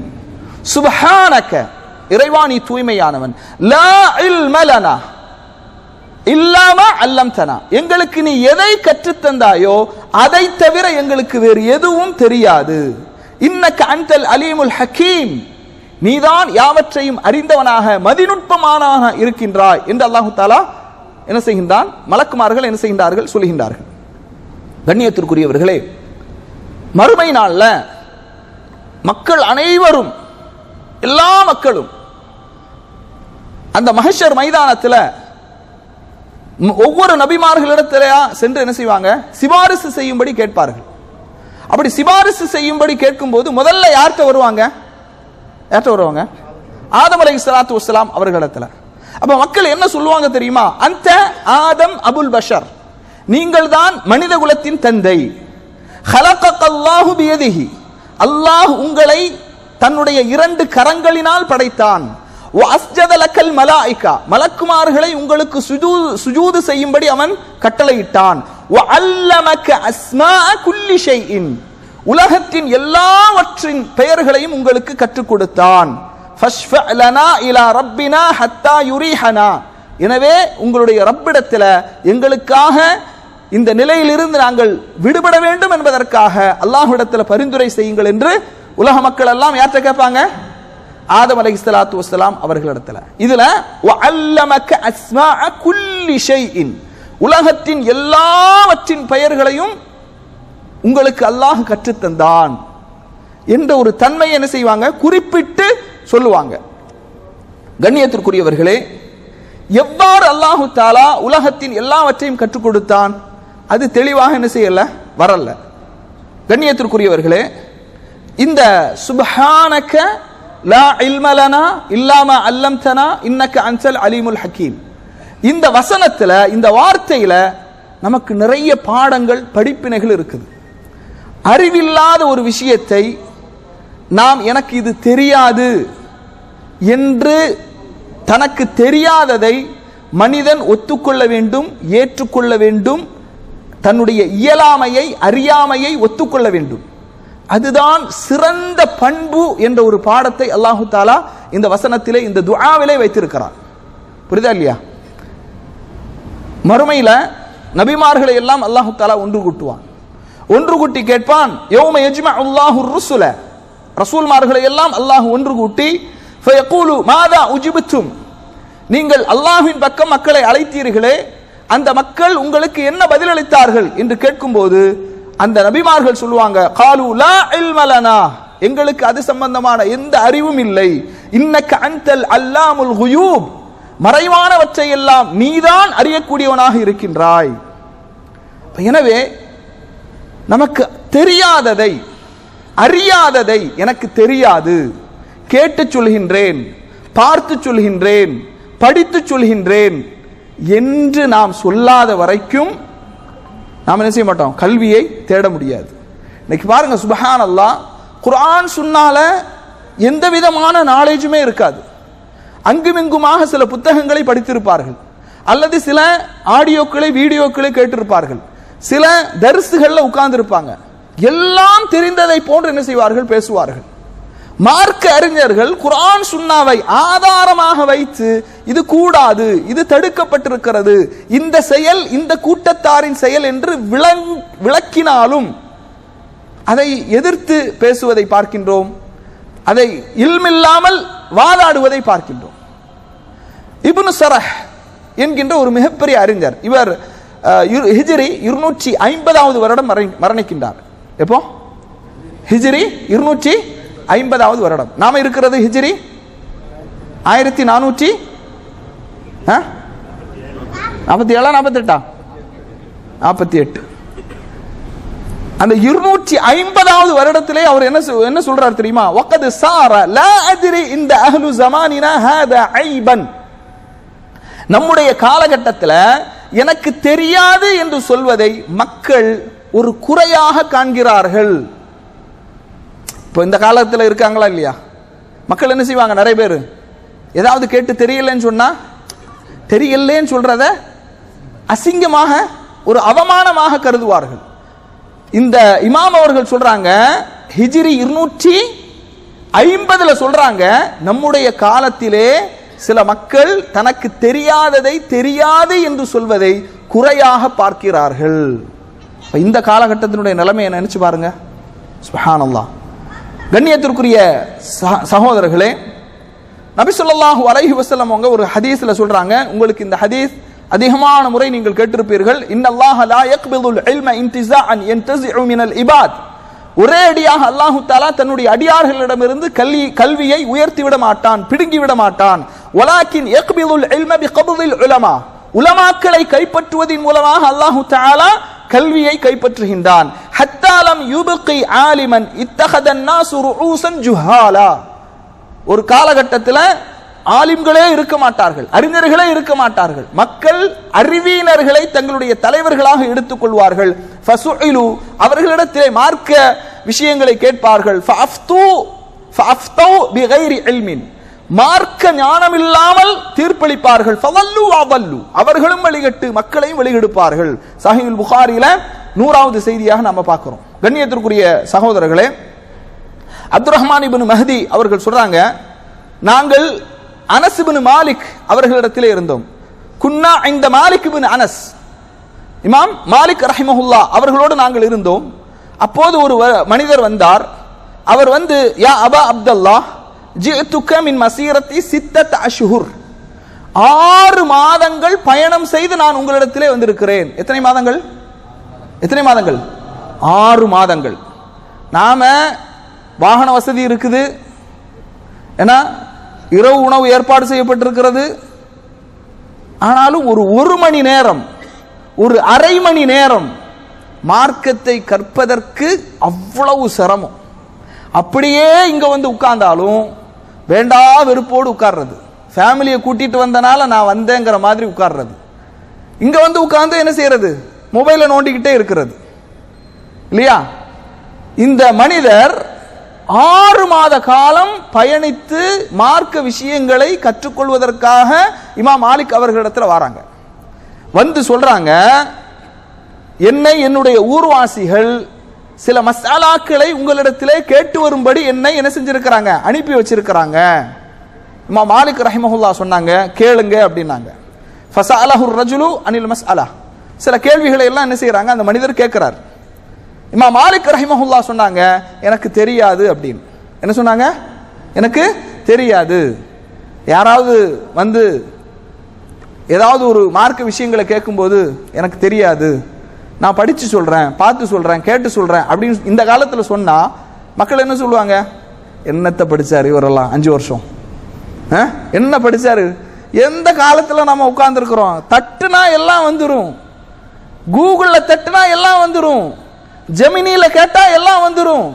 சுப்ஹானக, இறைவா நீ தூய்மையானவன், லா இல்ம லனா இல்லா மா அல்லம்தனா, எங்களுக்கு நீ எதை கற்றுத்தந்தாயோ அதை தவிர எங்களுக்கு வேறு எதுவும் தெரியாது. இன்னக அன்தல் அலீமுல் ஹகீம், நீதான் யாவற்றையும் அறிந்தவனாக மதிநுட்பமானாக இருக்கின்றாய் என்று அல்லாஹு தஆலா என்ன செய்கின்றான், மலக்குமார்கள் என்ன செய்கின்றார்கள், சொல்கின்றார்கள். கண்ணியத்திற்குரியவர்களே, மறுமை நாள்ல மக்கள் அனைவரும், எல்லா மக்களும் அந்த மஹ்ஷர் மைதானத்தில் ஒவ்வொரு நபிமார்களிடத்திலேயா சென்று என்ன செய்வாங்க, சிபாரிசு செய்யும்படி கேட்பார்கள். அப்படி சிபாரிசு செய்யும்படி கேட்கும்போது முதல்ல யார்கிட்ட வருவாங்க, ஆதம் அலைஹிஸ்ஸலாத்து வஸ்ஸலாம் அவர்களிடத்துல. அப்ப மக்கள் என்ன சொல்லுவாங்க தெரியுமா, அந்த ஆதம் அபுல் பஷர், நீங்கள் தான் மனித குலத்தின் தந்தை. ஹலகல்லாஹு பியதிஹி, அல்லாஹ் உங்களை தன்னுடைய 2 கரங்களினால் படைத்தான். வஅஸ்ஜத லக்கல் மலாயிகா, மலக்குமார்களை உங்களுக்கு சுஜூது செய்யும்படி அவன் கட்டளையிட்டான். வஅல்லமக அஸ்மாஅ குல்லி ஷைஇன், உலகத்தின் எல்லாவற்றின் பெயர்களையும் உங்களுக்கு கற்றுக் கொடுத்தான். ஃபஷ்ஃபஅ லனா இலா ரப்பினா ஹத்தா யுரீஹனா, எனவே உங்களுடைய ரப்பிடத்தில் எங்களுக்காக இந்த நிலையிலிருந்து நாங்கள் விடுபட வேண்டும் என்பதற்காக அல்லாஹ்விடத்தில் பரிந்துரை செய்யுங்கள் என்று உலக மக்கள் எல்லாம் யார்கிட்ட கேட்பாங்க, ஆதம் அலைஹிஸ்ஸலாத்து வஸ்ஸலாம் அவர்களிடத்தில். இதுல வஅல்லமக அஸ்மாஅ குல்லி ஷைஇன், உலகத்தின் எல்லாவற்றின் பெயர்களையும் உங்களுக்கு அல்லாஹ் கற்றுத்தந்தான் என்ற ஒரு தன்மை என்ன செய்வாங்க, குறிப்பிட்டு சொல்லுவாங்க. கண்ணியத்திற்குரியவர்களே, எவ்வாறு அல்லாஹு தஆலா உலகத்தின் எல்லாவற்றையும் கற்றுக் கொடுத்தான் அது தெளிவாக என்ன செய்யல, வரல. கண்ணியத்திற்குரியவர்களே, இந்த சுப்ஹானக லா இல்ம லனா இல்லா மா அல்லம்தனா இன்னக அன்தல் அலீமுல் ஹகீம், இந்த வசனத்துல, இந்த வார்த்தையில நமக்கு நிறைய பாடங்கள், படிப்பினைகள் இருக்குது. அறிவில்லாத ஒரு விஷயத்தை நாம் எனக்கு இது தெரியாது என்று, தனக்கு தெரியாததை மனிதன் ஒத்துக்கொள்ள வேண்டும், ஏற்றுக்கொள்ள வேண்டும், தன்னுடைய இயலாமையை, அறியாமையை ஒத்துக்கொள்ள வேண்டும். அதுதான் சிறந்த பண்பு என்ற ஒரு பாடத்தை அல்லாஹு தஆலா இந்த வசனத்திலே, இந்த துஆவிலே வைத்திருக்கிறார். புரியுதா இல்லையா? மறுமையில நபிமார்களை எல்லாம் அல்லாஹு தஆலா ஒன்று கூட்டுவான். ஒன்று கூட்டி கேட்பான், யௌம யஜ்மஉ அல்லாஹு ருசுல, ரசூல்மார்களை எல்லாம் அல்லாஹ் ஒன்று கூட்டி ஃபயகூலு மாதா உஜிப்தும், நீங்கள் அல்லாஹ்வின் பக்கம் மக்களை அழைத்தீர்களே, அந்த மக்கள் உங்களுக்கு என்ன பதிலளித்தார்கள் என்று கேட்கும்போது அந்த நபிமார்கள் சொல்லுவாங்க, காலு லா இல்ம லனா, எங்களுக்கு அது சம்பந்தமான எந்த அறிவும் இல்லை. இன்னக அன்தல் அல்லாமுல் குயூப், மறைவானவற்றை எல்லாம் நீதான் அறியக்கூடியவனாக இருக்கின்றாய். எனவே நமக்கு தெரியாததை, அறியாததை எனக்கு தெரியாது, கேட்டு சொல்கின்றேன், பார்த்து சொல்கின்றேன், படித்து சொல்கின்றேன் என்று நாம் சொல்லாத வரைக்கும் நாம் என்ன செய்ய மாட்டோம், கல்வியை தேட முடியாது. இன்னைக்கு பாருங்க, சுப்ஹானல்லாஹ், குர்ஆன் சுன்னால எந்த விதமான நாலேஜுமே இருக்காது. அங்குமிங்குமாக சில புத்தகங்களை படித்திருப்பார்கள், அல்லது சில ஆடியோக்களை, வீடியோக்களை கேட்டிருப்பார்கள், சில தர்சுகள்ல உட்கார்ந்து இருப்பாங்க. எல்லாம் தெரிந்ததை போன்று என்ன செய்வார்கள், பேசுவார்கள். மார்க்க அறிஞர்கள் குர்ஆன் சுன்னாவை ஆதாரமாக வைத்து இது கூடாது, இது தடுக்கப்பட்டிருக்கிறது, இந்த செயல் இந்த கூட்டத்தாரின் செயல் என்று விளக்கினாலும் அதை எதிர்த்து பேசுவதை பார்க்கின்றோம், அதை இல்மில்லாமல் வாதாடுவதை பார்க்கின்றோம். இப்னு ஸரஹ் என்கின்ற ஒரு மிகப்பெரிய அறிஞர், இவர் ஹிஜ்ரி 250வது வருடம் மரணிக்கின்றார். எப்போ? ஹிஜ்ரி 250வது வருடம். நாம இருக்கிறது ஹிஜ்ரி 1447 48 48. அந்த 250வது வருடத்திலே அவர் என்ன சொல்றார் தெரியுமா? வகத் சார லா அத்ரி இந்த அஹ்லு ஜமானினா ஹாதா ஐபன். நம்முடைய காலகட்டத்தில் எனக்கு தெரியாது என்று சொல்வதை மக்கள் ஒரு குறையாக காண்கிறார்கள். இப்போ இந்த காலத்தில் இருக்காங்களா இல்லையா? மக்கள் என்ன செய்வாங்க? நிறைய பேர் ஏதாவது கேட்டு தெரியலன்னு சொன்னா தெரியலேன்னு சொல்றத அசிங்கமாக ஒரு அவமானமாக கருதுவார்கள். இந்த இமாம் அவர்கள் சொல்றாங்க, ஹிஜ்ரி 250 சொல்றாங்க, நம்முடைய காலத்திலே சில மக்கள் தனக்கு தெரியாததை தெரியாது என்று சொல்வதை குறையாக பார்க்கிறார்கள். இந்த காலகட்டத்தினுடைய நிலைமையை நினைச்சு பாருங்க. சுப்ஹானல்லாஹ். கண்ணியத்திற்குரிய சகோதரர்களே, நபி ஸல்லல்லாஹு அலைஹி வஸல்லம் அவங்க ஒரு ஹதீஸ்ல சொல்றாங்க, உங்களுக்கு இந்த ஹதீஸ் அதிகமான முறை நீங்கள் கேட்டிருப்பீர்கள், இன்னல்லாஹ லா யக்பிதுல் இல்ம இன்திஸாஅன் யன்தஸிஉ மினல் இபாத். ஒரே அடியாக அல்லாஹு தஆலா தன்னுடைய அடியார்களிடமிருந்து கல்வியை உயர்த்தி விட மாட்டான், பிடுங்கி விட மாட்டான். வலாக்கின் யக்பிதுல் இல்ம பிகப்தில் உலமா, உலமாக்களை கைப்பற்றுவதன் மூலமாக அல்லாஹு தஆலா கல்வியை கைப்பற்றுகின்றான். ஹத்தா லம் யுப்கி ஆலிமன் இத்தஹதன் நாஸு ரூஸன் ஜுஹாலா. ஒரு காலகட்டத்தில் ஆலிம்களே இருக்க மாட்டார்கள், அறிஞர்களே இருக்க மாட்டார்கள், மக்கள் அறிவியினர்களை தங்களுடைய தலைவர்களாக எடுத்துக் கொள்வார்கள். ஃபசுஇலு, அவர்களிடத்திலே மார்க்க விஷயங்களை கேட்பார்கள். ஃபஅஃப்தூ பிகைரி இல்மின், மார்க்க ஞானம் இல்லாமல் தீர்ப்பளிப்பார்கள். ஃபவல்லு வஅல்லு, அவர்களும் வழிகட்டு மக்களையும் வழிகெடுப்பார்கள். சஹீஹுல் புகாரியில 100வது செய்தியாக நாம பார்க்கிறோம். கண்ணியத்திற்குரிய சகோதரர்களே, அப்துர் ரஹ்மான் இப்னு மஹ்தி அவர்கள் சொல்றாங்க, நாங்கள் அனஸ் இப்னு மாலிக் அவர்களிடத்திலே இருந்தோம். குன்னா இந்த மாலிக் இப்னு அனஸ், இமாம் மாலிக் ரஹிமஹுல்லாஹ் அவர்களோடு நாங்கள் இருந்தோம். அப்போது ஒரு மனிதர் வந்தார். அவர் வந்து, யா அபா அப்துல்லாஹ் ஜிஅதுக மின் மசீரத்தி 6 அஷ்ஹுர், 6 மாதங்கள் பயணம் செய்து நான் உங்களிடத்திலே வந்திருக்கிறேன். எத்தனை மாதங்கள்? 6 மாதங்கள். நாம வாகன வசதி இருக்குது, ஏன்னா இரவு உணவு ஏற்பாடு செய்யப்பட்டிருக்கிறது. ஆனாலும் ஒரு மணி நேரம், ஒரு அரை மணி நேரம் மார்க்கத்தை கற்பதற்கு அவ்வளவு சிரமம். அப்படியே இங்க வந்து உட்கார்ந்தாலும் வேண்டா வெறுப்போடு உட்கார்றது. ஃபேமிலியை கூட்டிட்டு வந்தனால நான் வந்தேங்கிற மாதிரி உட்கார்றது. இங்க வந்து உட்கார்ந்து என்ன செய்யறது? மொபைலை நோண்டிக்கிட்டே இருக்கிறது இல்லையா? இந்த மனிதர் 6 மாத காலம் பயணித்து மார்க்க விஷயங்களை கற்றுக்கொள்வதற்காக இமாம் மாலிக் அவர்களிடத்தில் வராங்க. வந்து சொல்றாங்க, என்னை என்னுடைய ஊர்வாசிகள் சில மசாலாக்களை உங்களிடத்திலே கேட்டு வரும்படி என்னை என்ன செஞ்சிருக்கிறாங்க? அனுப்பி வச்சிருக்கிறாங்க. இமாம் மாலிக் ரஹிமஹுல்லாஹ் சொன்னாங்க, கேளுங்க அப்படின்னாங்க. ஃபஸஅலஹுர் ரஜுலு அனில் மஸ்அலா, சில கேள்விகளை எல்லாம் என்ன செய்யறாங்க? அந்த மனிதர் கேட்கிறார். இமாம் மாலிக் ரஹிமஹுல்லாஹ் சொன்னாங்க, எனக்கு தெரியாது அப்படின்னு. என்ன சொன்னாங்க? எனக்கு தெரியாது. யாராவது வந்து ஏதாவது ஒரு மார்க்க விஷயங்களை கேட்கும்போது எனக்கு தெரியாது, நான் படிச்சு சொல்றேன், பார்த்து சொல்றேன், கேட்டு சொல்றேன் அப்படின்னு இந்த காலத்தில் சொன்னா மக்கள் என்ன சொல்லுவாங்க? என்னத்தை படிச்சாரு இவரெல்லாம் 5 வருஷம், என்ன படிச்சாரு? எந்த காலத்தில் நம்ம உட்கார்ந்து இருக்கிறோம்? தட்டுனா எல்லாம் வந்துடும், கூகுள்ல தட்டுனா எல்லாம் வந்துடும், ஜெமினியில கேட்டா எல்லாம் வந்துடும்,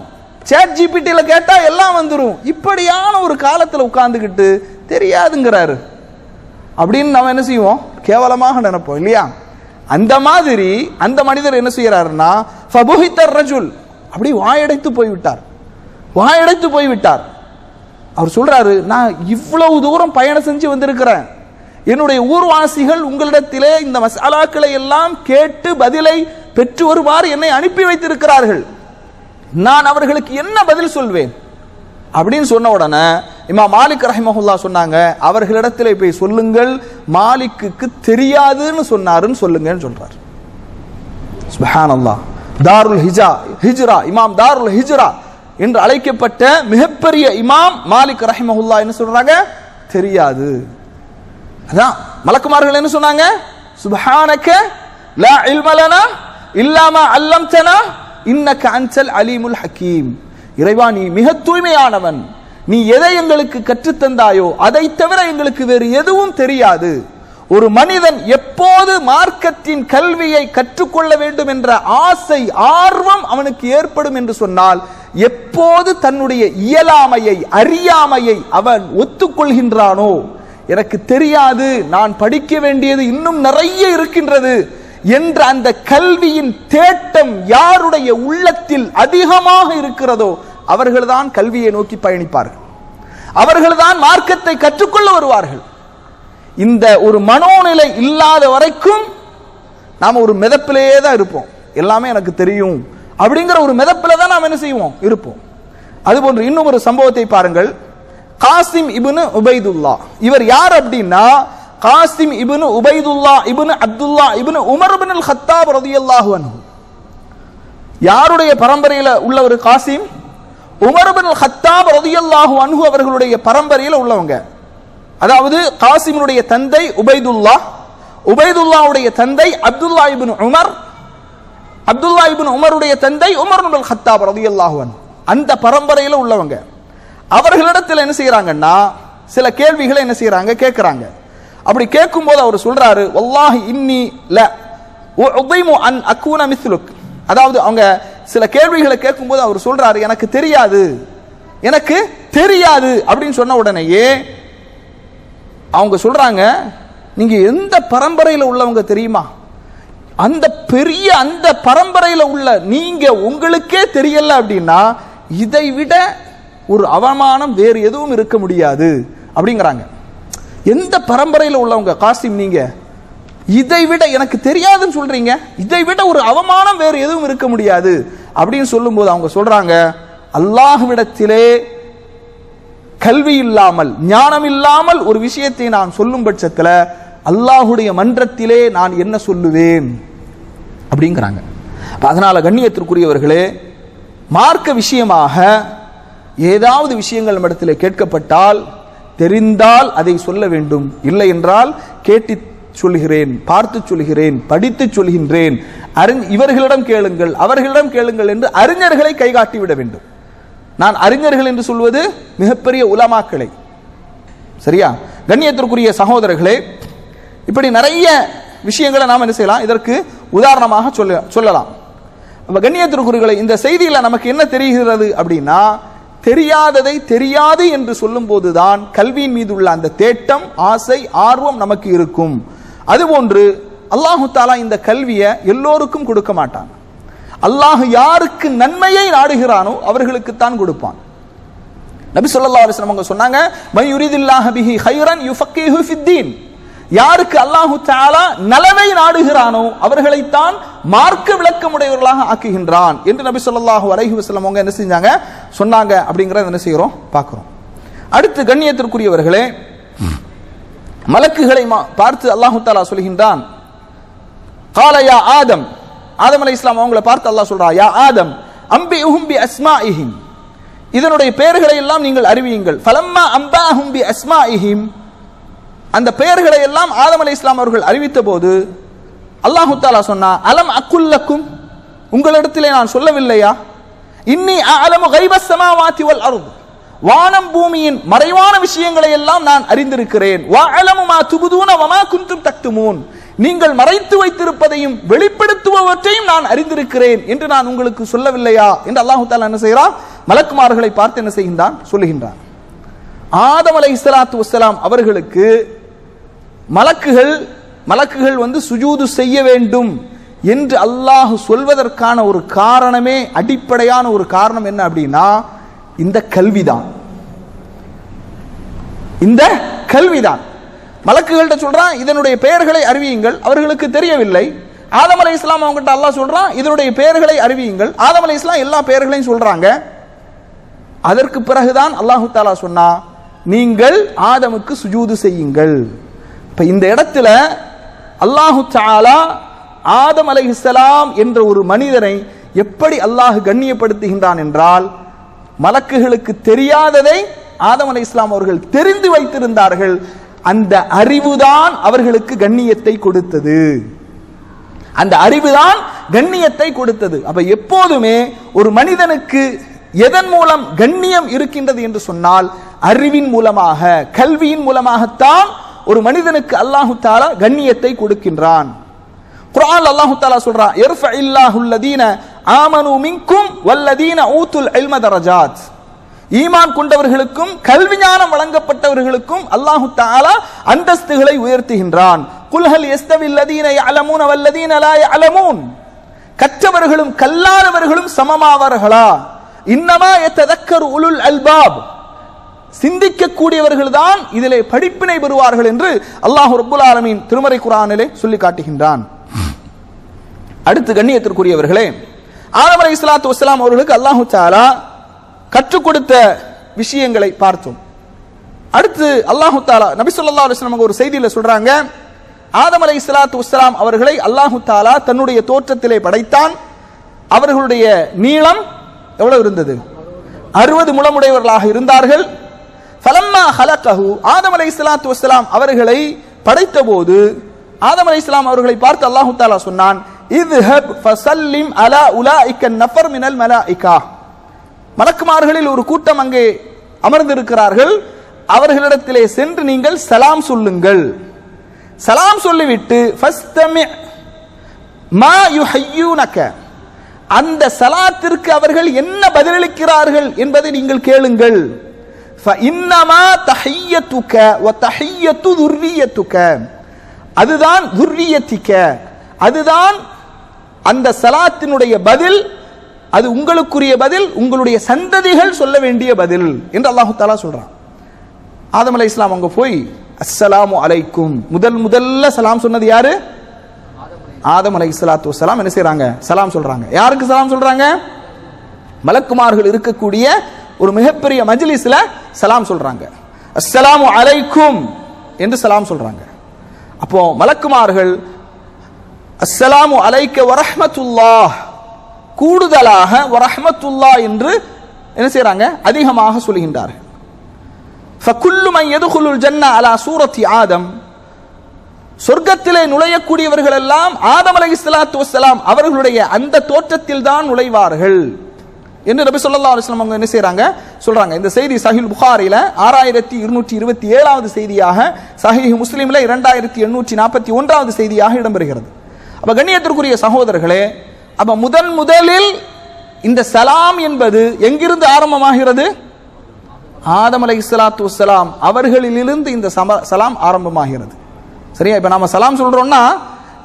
சேட் ஜிபிடில கேட்டா எல்லாம் வந்துடும். இப்படியான ஒரு காலத்தில் உட்கார்ந்துக்கிட்டு தெரியாதுங்கிறாரு அப்படின்னு நம்ம என்ன செய்வோம்? கேவலமாக நினைப்போம் இல்லையா? அந்த மாதிரி அந்த மனிதர் என்ன செய்யறாருன்னா, ஃபபுஹித்தர் ரஜுல், அப்படி வாயடைத்து போய்விட்டார், வாயடைத்து போய்விட்டார். அவர் சொல்றாரு, நான் இவ்வளவு தூரம் பயணம் செஞ்சு வந்திருக்கிறேன், என்னுடைய ஊர்வாசிகள் உங்களிடத்திலே இந்த மசாலாக்களை எல்லாம் கேட்டு பதிலை பெற்று வருமாறு என்னை அனுப்பி வைத்திருக்கிறார்கள், நான் அவர்களுக்கு என்ன பதில் சொல்வேன்? அப்படின்னு சொன்ன உடனே இமாம் மாலிக் ரஹிமஹுல்லா சொன்னாங்க, அவர்களிடத்தில் போய் சொல்லுங்கள், மாலிக்குக்கு தெரியாதுன்னு சொன்னாருன்னு சொல்லுங்கன்னு சொல்றார். சுப்ஹானல்லாஹ். தாருல் ஹிஜ்ரா, இமாம் தாருல் ஹிஜ்ரா என்று அழைக்கப்பட்ட மிகப்பெரிய இமாம் மாலிக் ரஹிமஹுல்லா என்ன சொல்றாங்க? தெரியாது. அதான் மலக்குமார்கள் என்ன சொன்னாங்க? சுப்ஹானக லா இல்ம லனா இல்லா மா அல்லம்தனா இன்னக அன்தல் அலீமுல் ஹக்கீம். இறைவா, நீ மிக தூய்மையானவன், நீ எதை எங்களுக்கு கற்றுத்தந்தாயோ அதை தவிர எங்களுக்கு வேறு எதுவும் தெரியாது. ஒரு மனிதன் எப்போது மார்க்கத்தின் கல்வியை கற்றுக்கொள்ள வேண்டும் என்ற ஆசை ஆர்வம் அவனுக்கு ஏற்படும் என்று சொன்னால், எப்போது தன்னுடைய இயலாமையை அறியாமையை அவன் ஒத்துக்கொள்கின்றானோ, எனக்கு தெரியாது, நான் படிக்க வேண்டியது இன்னும் நிறைய இருக்கின்றது என்ற அந்த கல்வியின் தேட்டம் யாருடைய உள்ளத்தில் அதிகமாக இருக்கிறதோ அவர்கள்தான் கல்வியை நோக்கி பயணிப்பார்கள், அவர்கள்தான் மார்க்கத்தை கற்றுக்கொள்ள வருவார்கள். இந்த ஒரு மனோநிலை இல்லாத வரைக்கும் நாம் ஒரு மிதப்பிலேயே தான் இருப்போம். எல்லாமே எனக்கு தெரியும் அப்படிங்கிற ஒரு மிதப்பில தான் நாம் என்ன செய்வோம்? இருப்போம். அதுபோன்று இன்னும் ஒரு சம்பவத்தை பாருங்கள். காசிம் இப்னு உபைதுல்லா, இவர் யார் அப்படின்னா, காசிம் இப்னு உபைதுல்லா இப்னு அப்துல்லா இப்னு உமர் இப்னுல் கத்தாப் ரலியல்லாஹு அன்ஹு. யாருடைய பரம்பரையில் உள்ளவர் காசிம்? உமர் இப்னுல் கத்தாப் ரலியல்லாஹு அன்ஹு அவர்களுடைய பரம்பரையில் உள்ளவங்க. அதாவது காசிமுடைய தந்தை உபைதுல்லா, உபைதுல்லாவுடைய தந்தை அப்துல்லா இப்னு உமர், அப்துல்லா இப்னு உமருடைய தந்தை உமர் இப்னுல் கத்தாப் ரலியல்லாஹு அன்ஹு. அந்த பரம்பரையில் உள்ளவங்க. அவர்களிடத்தில் என்ன செய்யறாங்கன்னா, சில கேள்விகளை என்ன செய்யறாங்க? கேட்கிறாங்க. அப்படி கேட்கும்போது அவர் சொல்றாரு, வல்லாஹி இன்னி ல உதைமு அன் அக்கூன மிஸ்லுக். அதாவது அவங்க சில கேள்விகளை கேட்கும்போது அவர் சொல்றாரு, எனக்கு தெரியாது, எனக்கு தெரியாது அப்படின்னு சொன்ன உடனேயே அவங்க சொல்றாங்க, நீங்க எந்த பரம்பரையில் உள்ளவங்க தெரியுமா? அந்த பெரிய அந்த பரம்பரையில் உள்ள நீங்க உங்களுக்கே தெரியல அப்படின்னா இதை விட ஒரு அவமானம் வேறு எதுவும் இருக்க முடியாது அப்படிங்கிறாங்க. எந்த பரம்பரையில் உள்ளவங்க காசிம் நீங்க? இதை விட எனக்கு தெரியாதுன்னு சொல்றீங்க, இதை விட ஒரு அவமானம் வேறு எதுவும் இருக்க முடியாது அப்படின்னு சொல்லும்போது அவங்க சொல்றாங்க, அல்லாஹ்விடத்திலே கல்வி இல்லாமல் ஞானம் இல்லாமல் ஒரு விஷயத்தை நான் சொல்லும் பட்சத்தில் அல்லாஹுடைய மன்றத்திலே நான் என்ன சொல்லுவேன் அப்படிங்கிறாங்க. அதனால கண்ணியத்திற்குரியவர்களே, மார்க்க விஷயமாக ஏதாவது விஷயங்கள் நம்மிடத்தில் கேட்கப்பட்டால் தெரிந்தால் அதை சொல்ல வேண்டும், இல்லை என்றால் கேட்டு சொல்கிறேன், பார்த்து சொல்கிறேன், படித்து சொல்கின்றேன், இவர்களிடம் கேளுங்கள் அவர்களிடம் கேளுங்கள் என்று அறிஞர்களை கைகாட்டி விட வேண்டும். நான் அறிஞர்கள் என்று சொல்வது மிகப்பெரிய உலமாக்களை. சரியா? கண்ணியத்திற்குரிய சகோதரர்களே, இப்படி நிறைய விஷயங்களை நாம் என்ன செய்யலாம், இதற்கு உதாரணமாக சொல்லலாம். கண்ணியத்திற்குரியவர்களே, இந்த செய்தியில் நமக்கு என்ன தெரிகிறது அப்படின்னா, தெரியாததை தெரியாது என்று சொல்லும் போதுதான் கல்வியின் மீது உள்ள அந்த தேட்டம், ஆசை, ஆர்வம் நமக்கு இருக்கும். அதுபோன்று அல்லாஹு தாலா இந்த கல்வியை எல்லோருக்கும் கொடுக்க மாட்டான். அல்லாஹ் யாருக்கு நன்மையை நாடுகிறானோ அவர்களுக்கு தான் கொடுப்பான். நபி ஸல்லல்லாஹு அலைஹி வஸல்லம் அவங்க சொன்னாங்க, மை யுரிதுல்லாஹு பிஹி கைரன் யுஃபக்கிஹு ஃபித்தீன். யாருக்கு அல்லாஹு தஆலா நலவை நாடுகிறானோ அவர்களை தான் மார்க்க விளக்கமுடையவர்களாக ஆக்குகின்றான் என்று நபி ஸல்லல்லாஹு அலைஹி வஸல்லம் அவங்க என்ன செஞ்சாங்க, சொன்னாங்க. அப்படிங்கறத என்ன செய்கிறோம், பார்க்கிறோம். அடுத்து கண்ணியத்திற்குரியவர்களே, மலக்குகளை பார்த்து அல்லாஹு தஆலா சொல்கின்றான், قال يا آدم, ஆதம் அலைஹிஸ்ஸலாம் அவங்களை பார்த்து அல்லாஹ் சொல்றா, யா ஆதம் அம்பிஹும் பி அஸ்மாஇஹிம், இதனுடைய பெயர்களை எல்லாம் நீங்கள் அறிவியுங்கள். ஃபலம்மா அம்பாஹும் பி அஸ்மாஇஹிம், அந்த பெயர்களை எல்லாம் ஆதம் அலைஹிஸ்ஸலாம் அவர்கள் அறிவித்த போது அல்லாஹு தஆலா சொன்னா, அலம் அக்குல்லக்கும், உங்களிடத்திலே நான் சொல்லவில்லையா, இன்னி அஅலமு கைபஸ் ஸமாவாதி வல் அர்த், வானம் பூமியின் மறைவான விஷயங்களை எல்லாம் நான் அறிந்திருக்கிறேன். வ அலமு மா துபுதூன வ மா குன்தும் தக்துமூன், நீங்கள் மறைத்து வைத்திருப்பதையும் வெளிப்படுத்துபவற்றையும் நான் அறிந்திருக்கிறேன் என்று நான் உங்களுக்கு சொல்லவில்லையா என்று அல்லாஹு தஆலா என்ன செய்கிறான், மலக்குமார்களை பார்த்து என்ன செய்கின்றான், சொல்லுகின்றான். ஆதம் அலைஹிஸ்ஸலாத்து வஸ்ஸலாம் அவர்களுக்கு மலக்குகள் வந்து சுஜூது செய்ய வேண்டும் என்று அல்லாஹ் சொல்வதற்கான ஒரு காரணமே, அடிப்படையான ஒரு காரணம் என்ன அப்படின்னா, இந்த கல்விதான். இந்த கல்விதான். மலக்குகள்கிட்ட சொல்றான், இதனுடைய பெயர்களை அறிவியுங்கள், அவர்களுக்கு தெரியவில்லை. ஆதம் அலைஹிஸ்ஸலாம் அவங்ககிட்ட அல்லாஹ் சொல்றான், இதனுடைய பெயர்களை அறிவியுங்கள். ஆதம் அலைஹிஸ்ஸலாம் எல்லா பெயர்களையும் சொல்றாங்க. அதற்கு பிறகுதான் அல்லாஹு தாலா சொன்னா நீங்கள் ஆதமுக்கு சுஜூது செய்யுங்கள். இப்ப இந்த இடத்துல அல்லாஹு தஆலா ஆதம் அலைஹிஸ்ஸலாம் என்ற ஒரு மனிதனை எப்படி அல்லாஹ் கண்ணியப்படுத்துகின்றான் என்றால், மலக்குகளுக்கு தெரியாததை ஆதம் அலைஹிஸ்ஸலாம் அவர்கள் தெரிந்து வைத்திருந்தார்கள். அந்த அறிவுதான் அவர்களுக்கு கண்ணியத்தை கொடுத்தது. அந்த அறிவுதான் கண்ணியத்தை கொடுத்தது. அப்ப எப்போதுமே ஒரு மனிதனுக்கு எதன் மூலம் கண்ணியம் இருக்கின்றது என்று சொன்னால், அறிவின் மூலமாக, கல்வியின் மூலமாகத்தான் ஒரு மனிதனுக்கு அல்லாஹு தஆலா கண்ணியத்தை கொடுக்கின்றான். குர்ஆன் அல்லாஹு தஆலா சொல்றான், யர்ஃபஇல்லாஹுல் லதீன ஆமனூ மின்கும் வல்லதீன ஊத்துல் இல்ம தரஜாத். ஈமான் கொண்டவர்களுக்கும் கல்வி ஞானம் வழங்கப்பட்டவர்களுக்கும் அல்லாஹு தஆலா அந்தஸ்துகளை உயர்த்துகின்றான். குல் ஹல் யஸ்தவில் லதீன யஅலமூன வல்லதீன லா யஅலமூன். கற்றவர்களும் கல்லாதவர்களும் சமமாவார்களா? இன்னமா யததக்கரு உலுல் அல்பாப். சிந்திக்கக்கூடியவர்கள் தான் இதிலே படிப்பினை பெறுவார்கள் என்று அல்லாஹ் ரப்புல் ஆலமீன் திருமறை குர்ஆனிலே சொல்லி காட்டுகின்றான். அடுத்து கண்ணியத்திற்குரியவர்களே, ஆதம் அலைஹிஸ்ஸலாத்து வஸ்ஸலாம் அவர்களுக்கு அல்லாஹு தஆலா கற்றுக் கொடுத்த விஷயங்களை பார்த்தோம். அடுத்து அல்லாஹு தஆலா நபி ஸல்லல்லாஹு அலைஹி வஸல்லம் ஒரு செய்தியில சொல்றாங்க, ஆதம் அலைஹிஸ்ஸலாத்து வஸ்ஸலாம் அவர்களை அல்லாஹு தஆலா தன்னுடைய தோற்றத்திலே படைத்தான். அவர்களுடைய நீளம் எவ்வளவு இருந்தது? 60 முழமுடையவர்களாக இருந்தார்கள். ஃபலம்மா ஹலகஹு, ஆதம் அலைஹிஸ்ஸலாத்து வஸ்ஸலாம் அவர்களை படைத்த போது ஆதம் அலைஹிஸ்ஸலாம் அவர்களை பார்த்து அல்லாஹு தஆலா சொன்னான், இத்ஹப் ஃபஸல்லிம் அலா உலாயிக நஃபர் மினல் மலாயிகா. மலக்குமார்களில் ஒரு கூட்டம் அங்கே அமர்ந்திருக்கிறார்கள், அவர்களிடத்திலே சென்று நீங்கள் சலாம் சொல்லுங்கள். சலாம் சொல்லிவிட்டு ஃபஸ்தமி மா யுஹய்யூனக, அந்த சலாத்திற்கு அவர்கள் என்ன பதிலளிக்கிறார்கள் என்பதை நீங்கள் கேளுங்கள். ஃபஇன்னமா தஹிய்யதுக வ தஹிய்யத்து துர்ரிய்யதுக, அதுதான் துர்ரியத்திக்க, அதுதான் அந்த சலாத்தினுடைய பதில், அது உங்களுக்குரிய பதில், உங்களுடைய சந்ததிகள் சொல்ல வேண்டிய பதில் என்று அல்லாஹு தஆலா சொல்றான். ஆதம் அலைஹிஸ்ஸலாம் அங்க போய் அஸ்ஸலாமு அலைக்கும், முதல்ல சலாம் சொன்னது யாரு? ஆதம் அலைஹிஸ்ஸலாத்து வஸ்ஸலாம் என்ன செய்றாங்க? சலாம் சொல்றாங்க. யாருக்கு சலாம் சொல்றாங்க? மலக்குமார்கள் இருக்கக்கூடிய ஒரு மிகப்பெரிய மஜ்லிஸ்ல சலாம் சொல்றாங்க. அஸ்ஸலாமு அலைக்கும் என்று சலாம் சொல்றாங்க. அப்போ மலக்குமார்கள் அஸ்ஸலாமு அலைக்க வரஹ்மத்துல்லாஹ், கூடுதலாக வரஹ்மத்துல்லாஹ் என்று என்ன செய்றாங்க? அதிகமாக சொல்கின்றார்கள். ஃபகுல்லு மன் யதுகுலுல் ஜன்னah அலா சூரத்தி ஆதம், சொர்க்கத்திலே நுழையக்கூடியவர்கள் எல்லாம் ஆதம் அலைஹிஸ்ஸலாத்து வஸ்ஸலாம் அவர்களுடைய அந்த தோற்றத்தில் தான் நுழைவார்கள் என்று நபி ஸல்லல்லாஹு அலைஹி வஸல்லம் அவங்க என்ன செய்றாங்க? சொல்றாங்க. இந்த செய்தி சஹீஹ் புகாரில 6227வது செய்தியாக, சஹீஹ் முஸ்லிம்ல 2841வது செய்தியாக இடம்பெறுகிறது. அப்ப கண்ணியத்திற்குரிய சகோதரர்களே, அப்ப முதலில் இந்த சலாம் என்பது எங்கிருந்து ஆரம்பமாகிறது? ஆதம் அலைஹிஸ்ஸலாத்து வஸ்ஸலாம் அவர்களிலிருந்து இந்த சலாம் ஆரம்பமாகிறது. சரியா? இப்ப நாம சலாம் சொல்றோம்னா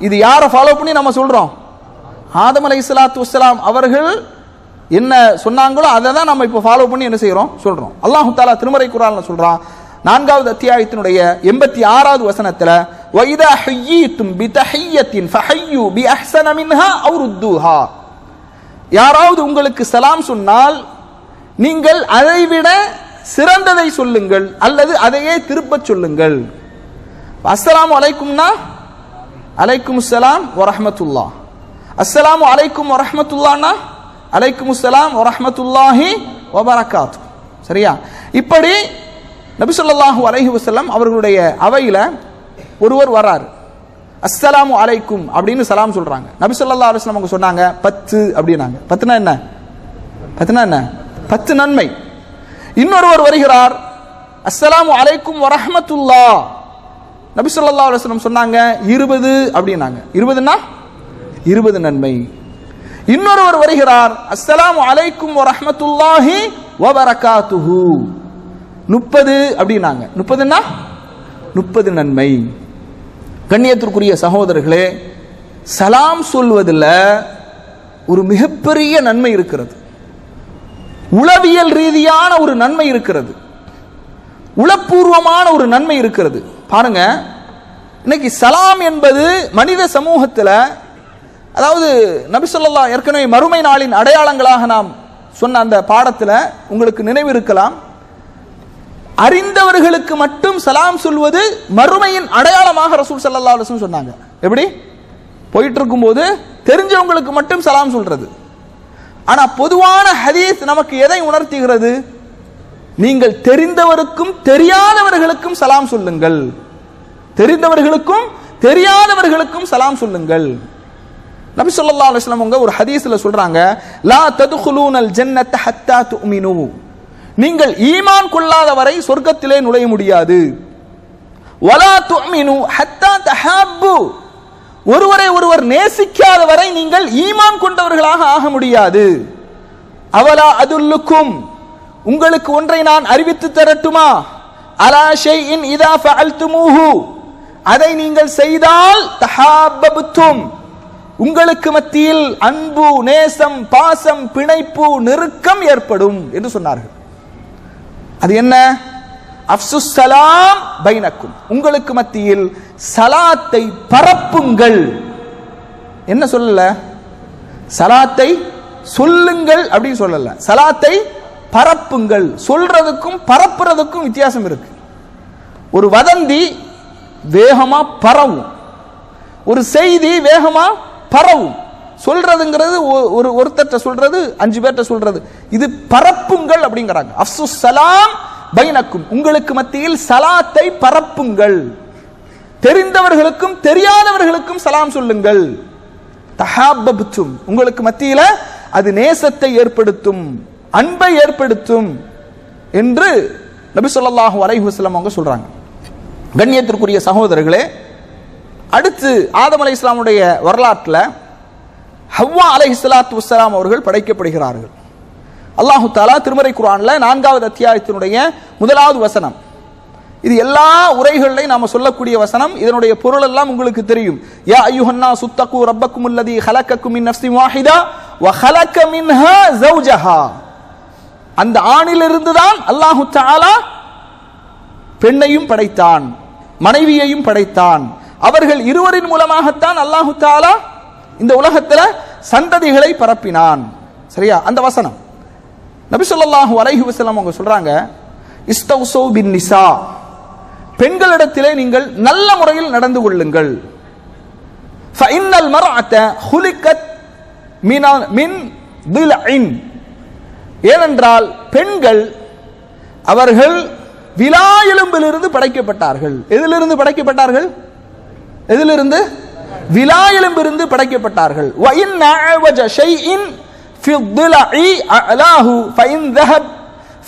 இது யாரை ஃபாலோ பண்ணி நம்ம சொல்றோம்? ஆதம் அலைஹிஸ்ஸலாத்து வஸ்ஸலாம் அவர்கள் என்ன சொன்னாங்களோ அதை தான் நம்ம இப்ப ஃபாலோ பண்ணி என்ன செய்யறோம்? சொல்றோம். அல்லாஹ் தஆலா திருமறை குர்ஆன்ல சொல்றான், 4வது அத்தியாயத்தினுடைய 86வது வசனத்துல, வஇதா ஹய்யிதும் பிதஹிய்யத்தின் ஃபஹய்யு பிஅஹ்ஸன மின்ஹா அவ் ருத்தூஹா, யாராவது உங்களுக்கு சலாம் சொன்னால் நீங்கள் அதைவிட சிறந்ததை சொல்லுங்கள் அல்லது அதையே திருப்பச் சொல்லுங்கள். அஸ்ஸலாமு அலைக்கும்னா அலைக்கும் ஸலாம் வ ரஹ்மத்துல்லாஹ், அஸ்ஸலாமு அலைக்கும் வ ரஹ்மத்துல்லாஹ்னா அலைக்கும் ஸலாம் வ ரஹ்மத்துல்லாஹி வ பரக்காத்துஹு. சரியா? இப்படி நபி ஸல்லல்லாஹு அலைஹி வஸல்லம் அவர்களுடைய அவையில ஒருவர் வராரு, அஸ்ஸலாமு அலைக்கும் அப்படின்னு சலாம் சொல்றாங்க. நபி ஸல்லல்லாஹு அலைஹி வஸல்லம் அவங்க சொன்னாங்க 10 அப்படினாங்க. 10னா என்ன? 10 நன்மை. இன்னொருவர் வருகிறார், அஸ்ஸலாமு அலைக்கும் வ ரஹ்மத்துல்லாஹ், நபி ஸல்லல்லாஹு அலைஹி வஸல்லம் சொன்னாங்க 20 அப்படினாங்க. 20னா 20 நன்மை. இன்னொருவர் வருகிறார், அஸ்ஸலாமு அலைக்கும் வ ரஹ்மத்துல்லாஹி வ பரக்காத்துஹு, 30 அப்படினாங்க. 30னா 30 நன்மை. கண்ணியத்திற்குரிய சகோதரர்களே, சலாம் சொல்வதில் ஒரு மிகப்பெரிய நன்மை இருக்கிறது. உளவியல் ரீதியான ஒரு நன்மை இருக்கிறது, உளப்பூர்வமான ஒரு நன்மை இருக்கிறது. பாருங்க, இன்னைக்கு சலாம் என்பது மனித சமூகத்தில், அதாவது நபி ஸல்லல்லாஹு ஏற்கனவே மறுமை நாளின் அடையாளங்களாக நாம் சொன்ன அந்த பாடத்துல உங்களுக்கு நினைவு இருக்கலாம், அறிந்தவர்களுக்கு மட்டும் சலாம் சொல்வது மறுமையின் அடையாளமாக ரசூல் ஸல்லல்லாஹு அலைஹி வஸல்லம் சொன்னாங்க. எப்படி? போயிட்டு இருக்கும்போது தெரிஞ்சவங்களுக்கு மட்டும் சலாம் சொல்றது. ஆனா பொதுவான ஹதீஸ் நமக்கு எதை உணர்த்துகிறது? நீங்கள் தெரிந்தவருக்கும் தெரியாதவர்களுக்கும் சலாம் சொல்லுங்கள், தெரிந்தவர்களுக்கும் தெரியாதவர்களுக்கும் சலாம் சொல்லுங்கள். நபி ஸல்லல்லாஹு அலைஹி வஸல்லம் அவங்க ஒரு ஹதீஸ்ல சொல்றாங்க, லா ததுகுலூனல் ஜன்னத ஹத்தா துமினு, நீங்கள் ஈமான் கொள்ளாத வரை சொர்க்கத்திலே நுழைய முடியாது. வலா துமினு ஹத்தா தஹாப்பு, ஒருவரை ஒருவர் நேசிக்காத வரை நீங்கள் ஈமான் கொண்டவர்களாக ஆக முடியாது. அவலா அதுல்லுக்கும், உங்களுக்கு ஒன்றை நான் அறிவித்து தரட்டுமா? அலா ஷைஇன் இதா ஃபஅல்துமூஹு, அதை நீங்கள் செய்தால் தஹாப்பபுத்தும், உங்களுக்கு மத்தியில் அன்பு, நேசம், பாசம், பிணைப்பு, நெருக்கம் ஏற்படும் என்று சொன்னார்கள். அது என்ன? அஃப்சுஸ் ஸலாம் பைனக்கும், உங்களுக்கு மத்தியில் சலாத்தை பரப்புங்கள். என்ன சொல்லல? சலாத்தை சொல்லுங்கள் அப்படின்னு சொல்லல, சலாத்தை பரப்புங்கள். சொல்றதுக்கும் பரப்புறதுக்கும் வித்தியாசம் இருக்கு. ஒரு வதந்தி வேகமா பரவும், ஒரு செய்தி வேகமா பரவும். சொல்றதுங்கிறது ஒருத்தட்ட சொல்றது, 5 பேர்ட்ட சொல்றது, இது பரப்புங்கள் அப்படிங்கிறாங்க. அஃப்சுஸ் ஸலாம் பைனக்கும், உங்களுக்கு மத்தியில் சலாத்தை பரப்புங்கள். தெரிந்தவர்களுக்கும் தெரியாதவர்களுக்கும் சலாம் சொல்லுங்கள். தஹாப்பபுத்தும், உங்களுக்கு மத்தியில அது நேசத்தை ஏற்படுத்தும், அன்பை ஏற்படுத்தும் என்று நபி ஸல்லல்லாஹு அலைஹி வஸல்லம் அவங்க சொல்றாங்க. கண்ணியத்திற்குரிய சகோதரர்களே, அடுத்து ஆதம் அலைஹிஸ்ஸலாமுடைய வரலாற்றில் ஹவ்வா அலைஹிஸ்ஸலாத்து வஸ்ஸலாம் அவர்கள் படைக்கப்படுகிறார்கள். அல்லாஹு தஆலா திருமறை குர்ஆன்ல 4வது அத்தியாயத்தினுடைய 1வது வசனம், இது எல்லா உரைகளிலும் நாம சொல்லக்கூடிய வசனம், இதனுடைய பொருள் எல்லாம் உங்களுக்கு தெரியும். யா அய்யுஹன்னாஸ் தக்கு ரப்பக்குமுல்லதீ ஹலக்கக்கும் மின் நஃப்ஸின் வாஹிதா வ ஹலக மின்ஹா ஸௌஜஹா, அந்த ஆணிலிருந்து தான் அல்லாஹு தஆலா பெண்ணையும் படைத்தான், மனைவியையும் படைத்தான். அவர்கள் இருவரின் மூலமாகத்தான் அல்லாஹு தஆலா இந்த உலகத்துல சந்ததிகளை பரப்பினான். சரியா? அந்த வசனம் நபி ஸல்லல்லாஹு அலைஹி வஸல்லம் அவங்க சொல்றாங்க, இஸ்தௌஸு பின் நிசா, பெண்களிடத்திலே நீங்கள் நல்ல முறையில் நடந்து கொள்ளுங்கள். ஃபஇன்னல் மர்அத ஹுலிகத் மின் தில்இன், ஏனென்றால் பெண்கள் அவர்கள் விலா எலும்பிலிருந்து படைக்கப்பட்டார்கள். எதிலிருந்து படைக்கப்பட்டார்கள்? எதிலிருந்து? விலா எலும்பிலிருந்து படைக்கப்பட்டார்கள். வ இன் அஅவஜ ஷைஇன் ஃபி الضلعி அலாஹு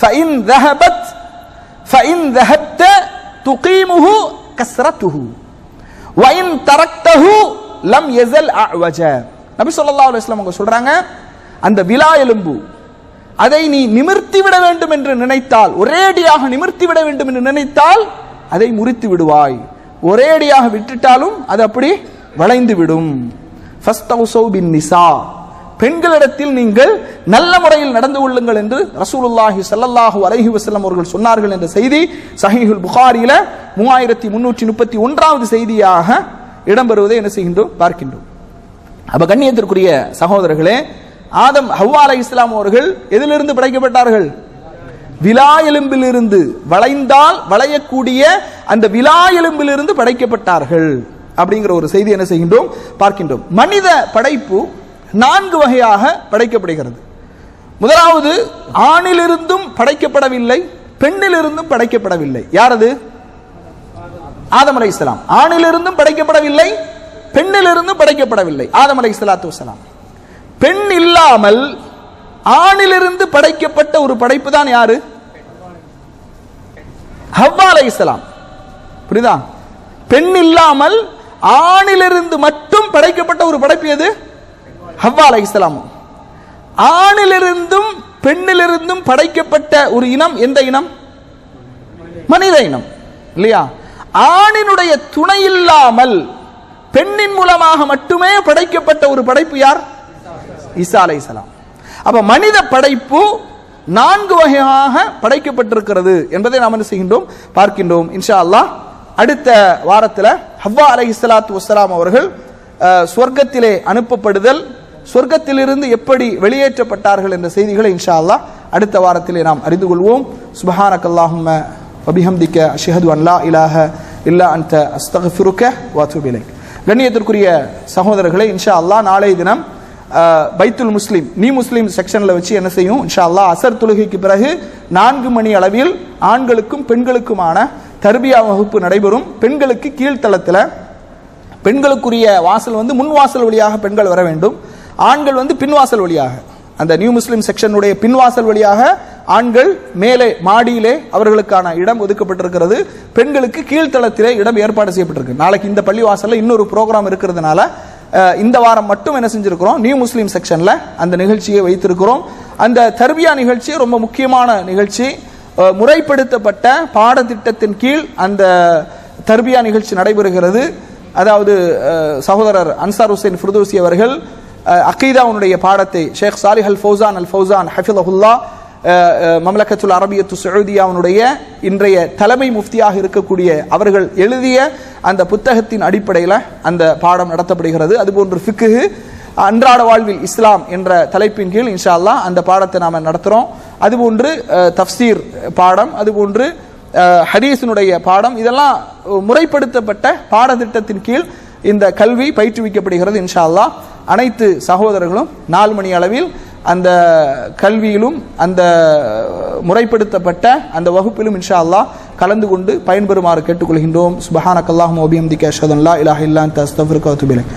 ஃபஇன் ذهبت துகீமுஹு கஸ்ரத்துஹு வ இன் தரக்தஹு லம் யஸல் அஅவஜ. நபி ஸல்லல்லாஹு அலைஹி வஸல்லம் அவங்க சொல்றாங்க, அந்த விலா எலும்பு அதை நீ நிமிர்த்தி விட வேண்டும் என்று நினைத்தால், ஒரேடியாக நிமிர்த்தி விட வேண்டும் என்று நினைத்தால் அதை முறித்து விடுவாய், ஒரேடியாக விட்டுட்டாலும் அது அப்படி வளைந்து விடும். ஃபஸ்தௌஸு பின் நிசா, பெண்களிடத்தில் நீங்கள் நல்ல முறையில் நடந்து கொள்ளுங்கள் என்று ரசூலுல்லாஹி ஸல்லல்லாஹு அலைஹி வஸல்லம் அவர்கள் சொன்னார்கள் என்ற செய்தி சஹீஹுல் புகாரியில 3331வது செய்தியாக இடம்பெறுவதை என்ன செய்கின்றோம்? பார்க்கின்றோம். அப்ப கண்ணியத்திற்குரிய சகோதரர்களே, ஆதம் ஹவ்வா அலைஹிஸ்ஸலாம் அவர்கள் எதிலிருந்து படைக்கப்பட்டார்கள்? விலா எலும்பிலிருந்து, வளைந்தால் வளையக்கூடிய அந்த விலா எலும்பிலிருந்து படைக்கப்பட்டார்கள் அப்படிங்கிற ஒரு செய்தி என்ன செய்கின்றோம்? பார்க்கின்றோம். மனித படைப்பு 4 வகையாக படைக்கப்படுகிறது. முதலாவது, ஆணிலிருந்தும் படைக்கப்படவில்லை, பெண்ணிலிருந்தும் படைக்கப்படவில்லை. யாரது? ஆதம் அலைஹிஸ்ஸலாம். ஆணிலிருந்தும் படைக்கப்படவில்லை, பெண்ணிலிருந்தும் படைக்கப்படவில்லை, ஆதம் அலைஹிஸ்ஸலாத்து வஸ்ஸலாம். பெண் இல்லாமல் ஆணிலிருந்து படைக்கப்பட்ட ஒரு படைப்பு தான் யாரு? ஹவ்வா அலைஹிஸ்ஸலாம். புரியுதா? பெண் இல்லாமல் ஆணிலிருந்து மட்டும் படைக்கப்பட்ட ஒரு படைப்பு எது? ஹவ்வா அலைஹிஸ்ஸலாம். ஆணிலிருந்தும் பெண்ணிலிருந்தும் படைக்கப்பட்ட ஒரு இனம் எந்த இனம்? மனித இனம், இல்லையா? ஆணினுடைய துணை இல்லாமல் பெண்ணின் மூலமாக மட்டுமே படைக்கப்பட்ட ஒரு படைப்பு யார்? ஈசா அலைஹிஸ்ஸலாம். அப்ப மனித படைப்பு 4 வகையாக படைக்கப்பட்டிருக்கிறது என்பதை நாம் என்ன செய்கின்றோம்? பார்க்கின்றோம். இன்ஷா அல்லாஹ் அடுத்த வாரத்தில் ஹவ்வா அலைஹிஸ்ஸலாத்து வஸ்ஸலாம் அவர்கள் சொர்க்கத்திலே அனுப்பப்படுதல், சொர்க்கத்திலிருந்து எப்படி வெளியேற்றப்பட்டார்கள் என்ற செய்திகளை இன்ஷா அல்லாஹ் அடுத்த வாரத்திலே நாம் அறிந்து கொள்வோம். சுப்ஹானக்கல்லாஹும்ம வபிஹம்திக அஷ்ஹது அன் லா இலாஹ இல்லா அன்த அஸ்தக்ஃபிருக வ அத்தூபு இலைக். கண்ணியத்திற்குரிய சகோதரர்களே, இன்ஷா அல்லாஹ் நாளைய தினம் பைத்துல் முஸ்லிம் நீ முஸ்லிம் செக்ஷன்ல வச்சு என்ன செய்யும், இன்ஷா அல்லாஹ் அசர் தொழுகைக்கு பிறகு 4 மணி அளவில் ஆண்களுக்கும் பெண்களுக்குமான தர்பியா வகுப்பு நடைபெறும். பெண்களுக்கு கீழ்த்தளத்தில் பெண்களுக்குரிய வாசல் முன்வாசல் வழியாக பெண்கள் வர வேண்டும், ஆண்கள் பின்வாசல் வழியாக, அந்த நியூ முஸ்லிம் செக்ஷனுடைய பின்வாசல் வழியாக ஆண்கள் மேலே மாடியிலே அவர்களுக்கான இடம் ஒதுக்கப்பட்டிருக்கிறது. பெண்களுக்கு கீழ்த்தளத்திலே இடம் ஏற்பாடு செய்யப்பட்டிருக்கு. நாளைக்கு இந்த பள்ளிவாசல்ல இன்னொரு ப்ரோக்ராம் இருக்கிறதுனால இந்த வாரம் மட்டும் என்ன செஞ்சிருக்கிறோம், நியூ முஸ்லிம் செக்ஷன்ல அந்த நிகழ்ச்சியை வைத்திருக்கிறோம். அந்த தர்பியா நிகழ்ச்சி ரொம்ப முக்கியமான நிகழ்ச்சி. முறைப்படுத்தப்பட்ட பாடத்திட்டத்தின் கீழ் அந்த தர்பியா நிகழ்ச்சி நடைபெறுகிறது. அதாவது சகோதரர் அன்சார் ஹுசைன் ஃபிர்தௌசி அவர்கள் அகீதாவுடைய பாடத்தை ஷேக் சாலிஹ் அல் ஃபௌசான் ஹஃபிலஹுல்லா மம்லக்கத்துல் அரபியத்து சஊதியாவுடைய இன்றைய தலைமை முஃப்தியாக இருக்கக்கூடிய அவர்கள் எழுதிய அந்த புத்தகத்தின் அடிப்படையில் அந்த பாடம் நடத்தப்படுகிறது. அதுபோன்று ஃபிக்ஹ் அன்றாட வாழ்வில் இஸ்லாம் என்ற தலைப்பின் கீழ் இன்ஷா அல்லாஹ் அந்த பாடத்தை நாம நடத்துறோம். அதுபோன்று தஃப்சீர் பாடம், அதுபோன்று ஹதீஸினுடைய பாடம், இதெல்லாம் முறைப்படுத்தப்பட்ட பாடத்திட்டத்தின் கீழ் இந்த கல்வி பயிற்றுவிக்கப்படுகிறது. இன்ஷா அல்லாஹ் அனைத்து சகோதரர்களும் 4 மணி அளவில் அந்த கல்வியிலும் அந்த முறைப்படுத்தப்பட்ட அந்த வகுப்பிலும் இன்ஷா அல்லாஹ் கலந்து கொண்டு பயன்பெறுமாறு கேட்டுக்கொள்கின்றோம். சுப்ஹானக்கல்லாஹும்ம வபிஹம்திக அஷ்ஹது அன் லா இலாஹ இல்லா அன்த அஸ்தக்ஃபிருக வ அத்தூபு இலைக்.